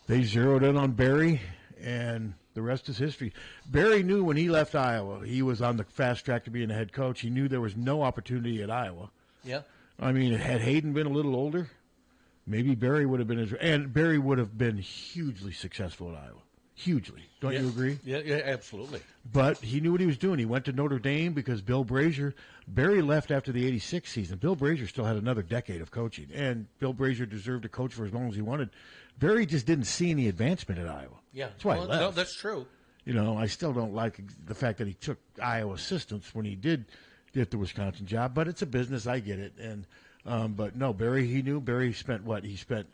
they zeroed in on Barry, and the rest is history. Barry knew when he left Iowa, he was on the fast track to being a head coach. He knew there was no opportunity at Iowa. Yeah. I mean, had Hayden been a little older, maybe Barry would have been, and Barry would have been hugely successful at Iowa. hugely. Don't you agree? Yeah, absolutely. But he knew what he was doing. He went to Notre Dame because Barry left after the 86 season. Bill Brazier still had another decade of coaching, and Bill Brazier deserved to coach for as long as he wanted. Barry just didn't see any advancement at Iowa. Yeah. That's why he left. No, that's true. I still don't like the fact that he took Iowa assistants when he did get the Wisconsin job, but it's a business. I get it. And but no, Barry, he knew. Barry spent what? He spent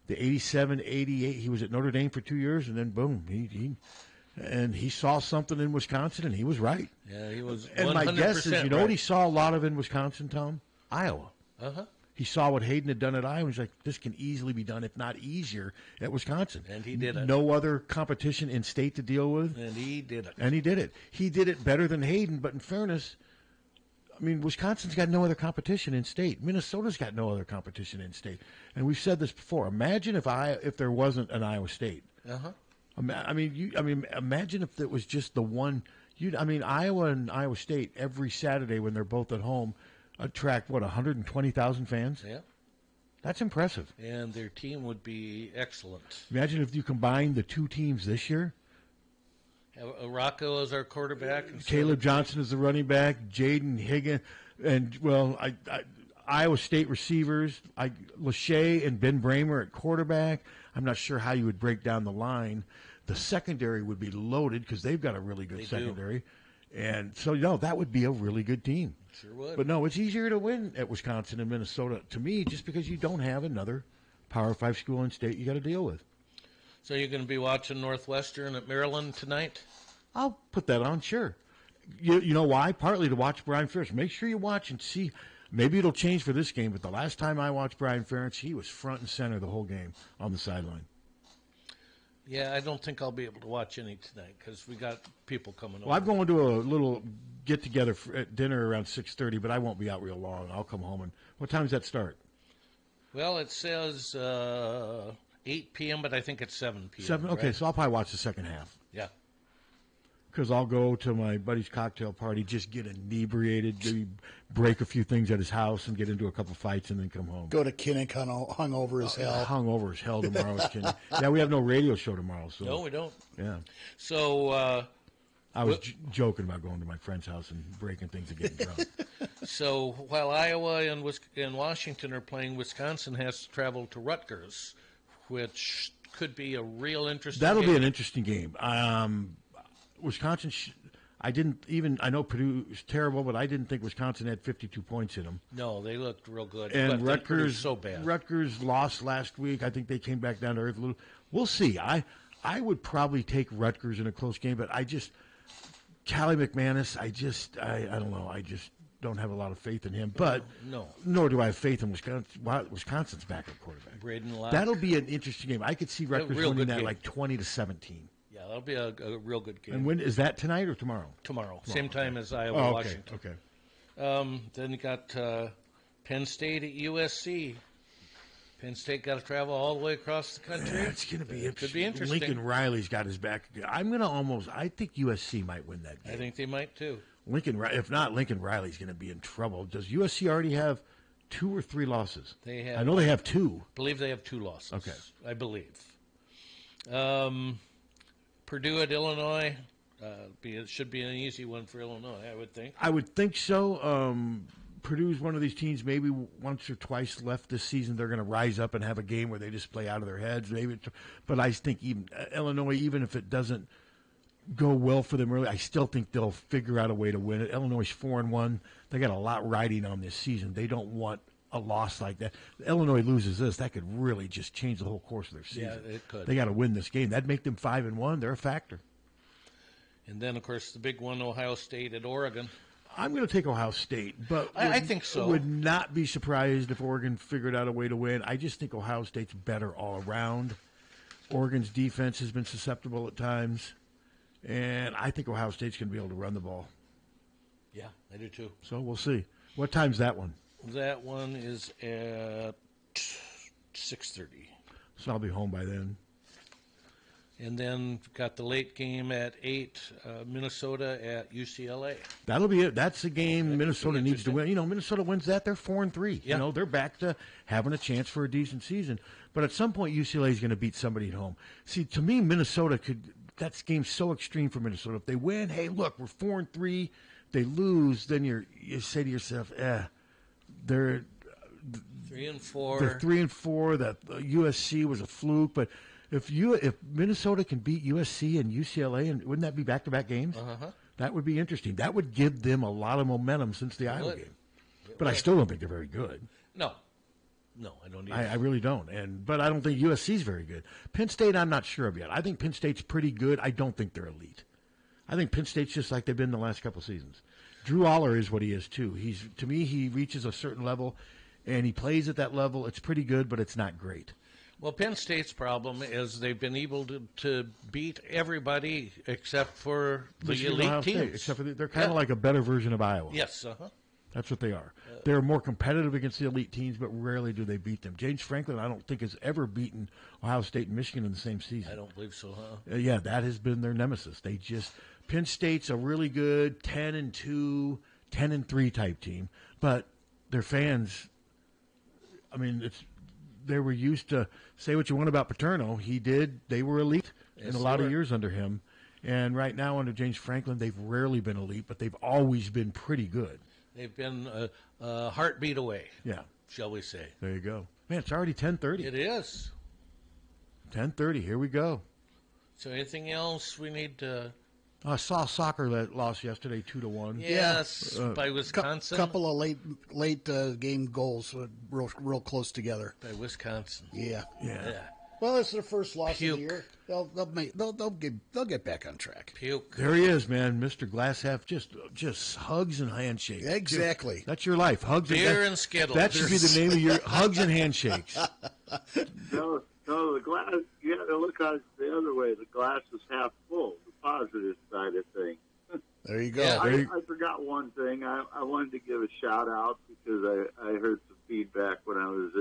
the 87, 88. He was at Notre Dame for 2 years, and then boom, he saw something in Wisconsin, and he was right. Yeah, he was. And my guess is, you know what he saw a lot of in Wisconsin, Tom? Iowa. Uh-huh. He saw what Hayden had done at Iowa. He's like, this can easily be done, if not easier, at Wisconsin. And he did it. No other competition in state to deal with. And he did it. And he did it. He did it better than Hayden, but in fairness, I mean, Wisconsin's got no other competition in state. Minnesota's got no other competition in state. And we've said this before. Imagine if there wasn't an Iowa State. Uh-huh. Imagine if it was just the one. Iowa and Iowa State every Saturday when they're both at home attract 120,000 fans. Yeah, that's impressive. And their team would be excellent. Imagine if you combine the two teams this year. Rocco is our quarterback. Caleb Johnson is the running back. Jaden Higgins, and Iowa State receivers. Lachey and Ben Bramer at quarterback. I'm not sure how you would break down the line. The secondary would be loaded because they've got a really good secondary. And so, that would be a really good team. Sure would. But no, it's easier to win at Wisconsin and Minnesota, to me, just because you don't have another Power 5 school in state you got to deal with. So you're going to be watching Northwestern at Maryland tonight? I'll put that on, sure. You know why? Partly to watch Brian Ferentz. Make sure you watch and see. Maybe it'll change for this game, but the last time I watched Brian Ferentz, he was front and center the whole game on the sideline. Yeah, I don't think I'll be able to watch any tonight because we got people coming over. Well, I'm going to a little get-together at dinner around 6:30, but I won't be out real long. I'll come home. And what time does that start? Well, it says 8 p.m., but I think it's 7 p.m. 7? Okay, right? so I'll probably watch the second half. Yeah. Because I'll go to my buddy's cocktail party, just get inebriated, maybe break a few things at his house and get into a couple fights and then come home. Go to Kinnick hungover as hell. Hungover as hell tomorrow. Yeah, we have no radio show tomorrow. So. No, we don't. Yeah. So I was joking about going to my friend's house and breaking things and getting drunk. So while Iowa and Washington are playing, Wisconsin has to travel to Rutgers, which could be a real interesting That'll game. be an interesting game. Wisconsin, I know Purdue is terrible, but I didn't think Wisconsin had 52 points in them. No, they looked real good. And but Rutgers so bad. Rutgers lost last week. I think they came back down to earth a little. We'll see. I would probably take Rutgers in a close game, but Callie McManus, I don't know. I just don't have a lot of faith in him. But nor do I have faith in Wisconsin. Wisconsin's backup quarterback. Braden Locke. That'll be an interesting game. I could see Rutgers winning that game. like 20-17. Yeah, that'll be a real good game. And when is that, tonight or tomorrow? Tomorrow. Same time as Iowa, okay. Washington. Okay. Then you got Penn State at USC. Penn State got to travel all the way across the country. Yeah, it's going to be interesting. Could be interesting. Lincoln Riley's got his back. I think USC might win that game. I think they might too. If not, Lincoln Riley's going to be in trouble. Does USC already have 2 or 3 losses? They have. I know they have 2. I believe they have 2 losses. Okay. I believe. Purdue at Illinois. It should be an easy one for Illinois, I would think. I would think so. Purdue's one of these teams, maybe once or twice left this season, they're going to rise up and have a game where they just play out of their heads. But I think even Illinois, even if it doesn't go well for them early, I still think they'll figure out a way to win it. Illinois is 4-1. They got a lot riding on this season. They don't want a loss like that. Illinois loses this, that could really just change the whole course of their season. Yeah, it could. They got to win this game. That'd make them 5-1. They're a factor. And then, of course, the big one, Ohio State at Oregon. I'm going to take Ohio State, but I think so. Would not be surprised if Oregon figured out a way to win. I just think Ohio State's better all around. Oregon's defense has been susceptible at times, and I think Ohio State's going to be able to run the ball. Yeah, I do too. So we'll see. What time's that one? That one is at 6:30. So I'll be home by then. And then got the late game at 8, Minnesota at UCLA. That'll be it. That's a game Minnesota needs to win. Minnesota wins that, they're 4-3. Yeah. They're back to having a chance for a decent season. But at some point, UCLA is going to beat somebody at home. See, to me, Minnesota that game's so extreme for Minnesota. If they win, hey, look, we're 4-3. They lose, then you say to yourself, they're 3-4. They're 3-4. That USC was a fluke, but if Minnesota can beat USC and UCLA, and wouldn't that be back-to-back games? Uh-huh. That would be interesting. That would give them a lot of momentum since the Iowa game. But I still don't think they're very good. No, I don't either. I really don't. But I don't think USC's very good. Penn State, I'm not sure of yet. I think Penn State's pretty good. I don't think they're elite. I think Penn State's just like they've been the last couple seasons. Drew Aller is what he is too. To me, he reaches a certain level, and he plays at that level. It's pretty good, but it's not great. Well, Penn State's problem is they've been able to beat everybody except for the Michigan, elite Ohio teams. State, except for they're kind of like a better version of Iowa. Yes, That's what they are. They're more competitive against the elite teams, but rarely do they beat them. James Franklin, I don't think, has ever beaten Ohio State and Michigan in the same season. I don't believe so, huh? Yeah, that has been their nemesis. Penn State's a really good 10-2, 10-3 type team, but their fans, I mean, they were used to say what you want about Paterno. They were elite in a lot of years under him. And right now under James Franklin, they've rarely been elite, but they've always been pretty good. They've been a heartbeat away, shall we say. There you go. Man, it's already 10:30. It is. 10:30. Here we go. So anything else we need to... I saw soccer that lost yesterday 2-1. Yes, by Wisconsin. Couple of late game goals, real close together. By Wisconsin. Yeah. Yeah. Well, it's their first loss of the year. They'll get back on track. Puke. There he is, man, Mr. Glasshalf. Just hugs and handshakes. Exactly. That's your life. Hugs Beer and Skittles. That should be the name of your hugs and handshakes. No, the glass. You got to look at it the other way. The glass is half full. The positive side of things. There you go. Yeah, I forgot one thing. I wanted to give a shout out because I heard some feedback when I was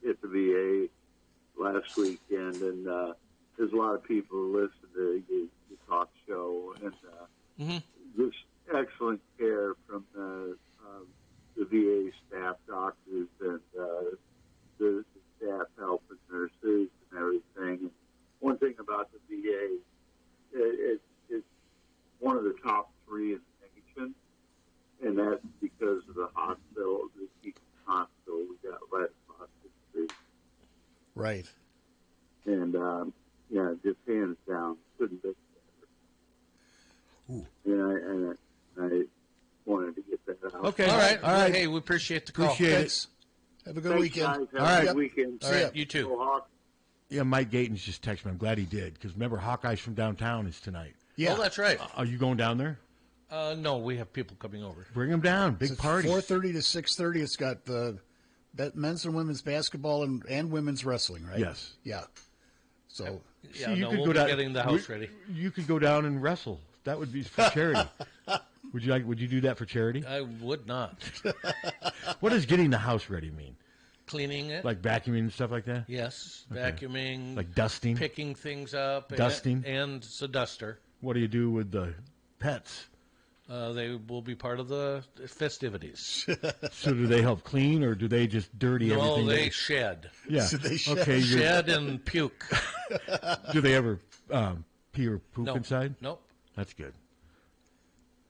at the VA last weekend, and there's a lot of people who listen to the talk show, and just excellent care from the VA staff, doctors, and the staff helping nurses and everything. And one thing about the VA, it's one of the top 3 in the nation, and that's because of the hospital, the teaching hospital. We got less hospitals. Right. And, just hands down, couldn't be better. And I wanted to get that out. Okay. All right. Well, hey, we appreciate the call. Appreciate it. Have a good weekend. Guys. Have a good weekend. All right, you too. Go Hawks. Yeah, Mike Gatens just texted me. I'm glad he did, because remember, Hawkeyes from downtown is tonight. Yeah. Oh, that's right. Are you going down there? No, we have people coming over. Bring them down. Big party. 4:30 to 6:30. It's got men's and women's basketball and women's wrestling, right? Yes. Yeah. So we'll be getting the house ready. You could go down and wrestle. That would be for charity. Would you do that for charity? I would not. What does getting the house ready mean? Cleaning it. Like vacuuming and stuff like that? Yes, Okay. vacuuming. Like dusting? Picking things up. Dusting? And it's a duster. What do you do with the pets? They will be part of the festivities. So do they help clean, or do they just dirty everything? No, they shed. Yeah. So they shed. Okay. Shed and puke. Do they ever pee or poop No. inside? Nope. That's good.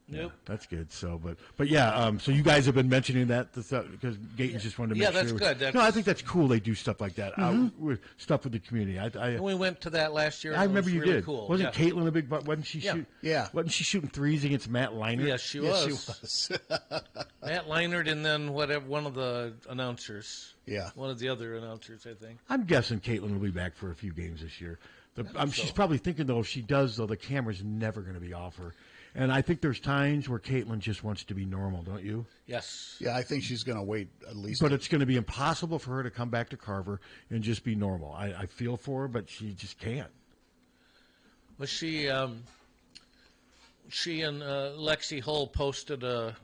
Nope. Yeah, that's good. So, but yeah. So you guys have been mentioning that because Gatens just wanted to make sure. Yeah, that's good. No, I think that's cool. They do stuff like that. With stuff with the community. And we went to that last year. I remember you really did. Cool. Wasn't Caitlin a big? Wasn't she? Yeah. Wasn't she shooting threes against Matt Leinert? Yes, she was. Matt Leinert, and then one of the announcers. Yeah. One of the other announcers, I think. I'm guessing Caitlin will be back for a few games this year. She's probably thinking, though, if she does, though, the camera's never going to be off her. And I think there's times where Caitlin just wants to be normal, don't you? Yes. Yeah, I think she's going to wait at least. But it's going to be impossible for her to come back to Carver and just be normal. I feel for her, but she just can't. Well, she and Lexi Hull posted a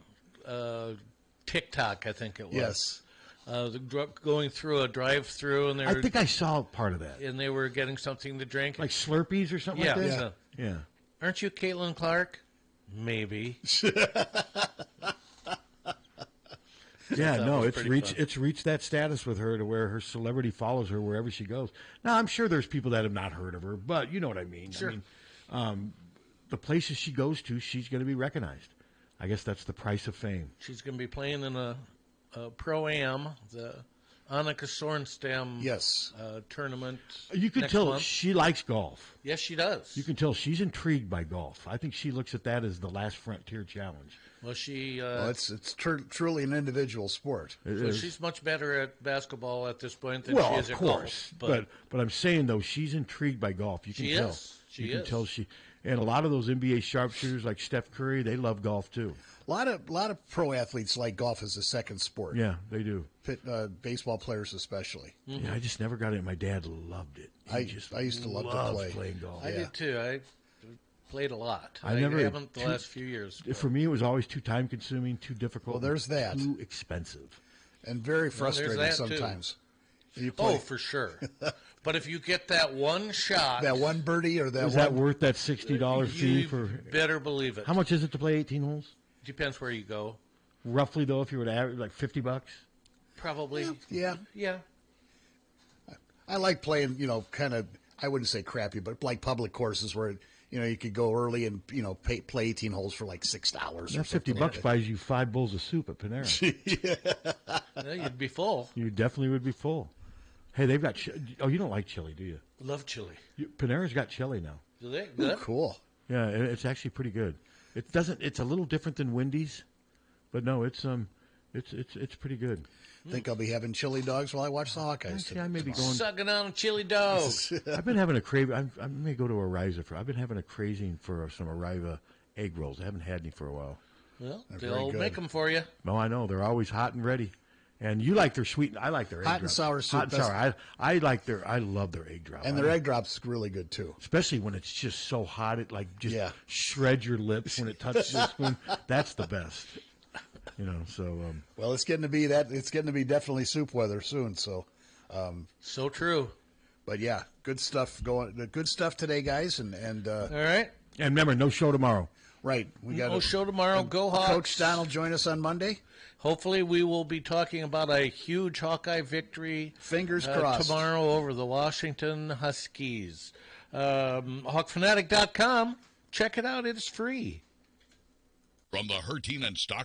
TikTok, I think it was. Yes. Going through a drive-through, and I think I saw part of that. And they were getting something to drink, like Slurpees or something like that. Yeah. Aren't you Caitlin Clark? Maybe. Yeah, no, it's fun. reached that status with her to where her celebrity follows her wherever she goes. Now, I'm sure there's people that have not heard of her, but you know what I mean. Sure. I mean, the places she goes to, she's going to be recognized. I guess that's the price of fame. She's going to be playing in a Pro-Am, the Annika Sorenstam tournament. You can tell month. she likes golf. Yes, she does. You can tell she's intrigued by golf. I think she looks at that as the last frontier challenge. Well, it's truly an individual sport. She's much better at basketball at this point than she is at golf. But I'm saying, though, she's intrigued by golf. You can tell. She can tell and a lot of those NBA sharpshooters like Steph Curry, they love golf too. A lot of pro athletes like golf as a second sport. Yeah, they do. Baseball players especially. Mm-hmm. Yeah, I just never got it. My dad loved it. I used to love to playing golf. I did too. I played a lot. I haven't the last few years. For me, it was always too time consuming, too difficult. Well, there's that. Too expensive. And very frustrating sometimes. For sure. But if you get that one shot, that one birdie, or is that worth that $60 fee for? Better believe it. How much is it to play 18 holes? Depends where you go. Roughly, though, if you were to average, like $50. Probably. Yeah. I like playing, kind of. I wouldn't say crappy, but like public courses where you could go early and play 18 holes for like $6. That $50 buys you 5 bowls of soup at Panera. Yeah, you'd be full. You definitely would be full. Hey, they've got. You don't like chili, do you? Love chili. Panera's got chili now. Do they? Good. Cool. Yeah, it's actually pretty good. It doesn't. It's a little different than Wendy's, but no, it's pretty good. Think I'll be having chili dogs while I watch the Hawkeyes. Actually, I may be going sucking on a chili dog. I've been having a craving. I may go to Ariza I've been having a craving for some Ariza egg rolls. I haven't had any for a while. Well, they'll make them for you. No, I know they're always hot and ready. And you like their sweet. I like their egg hot drops. And sour soup. Hot and sour. I like their. I love their egg drop. And their egg drops really good too. Especially when it's just so hot, it shreds your lips when it touches the spoon. That's the best. So. Well, it's getting to be that. It's getting to be definitely soup weather soon. So. So true. But yeah, good stuff going. Good stuff today, guys. And all right. And remember, no show tomorrow. Right. We got no show tomorrow. Go Hawks. Coach Don will join us on Monday. Hopefully, we will be talking about a huge Hawkeye victory. Fingers crossed. Tomorrow over the Washington Huskies. Hawkfanatic.com. Check it out. It's free. From the Harty and Stock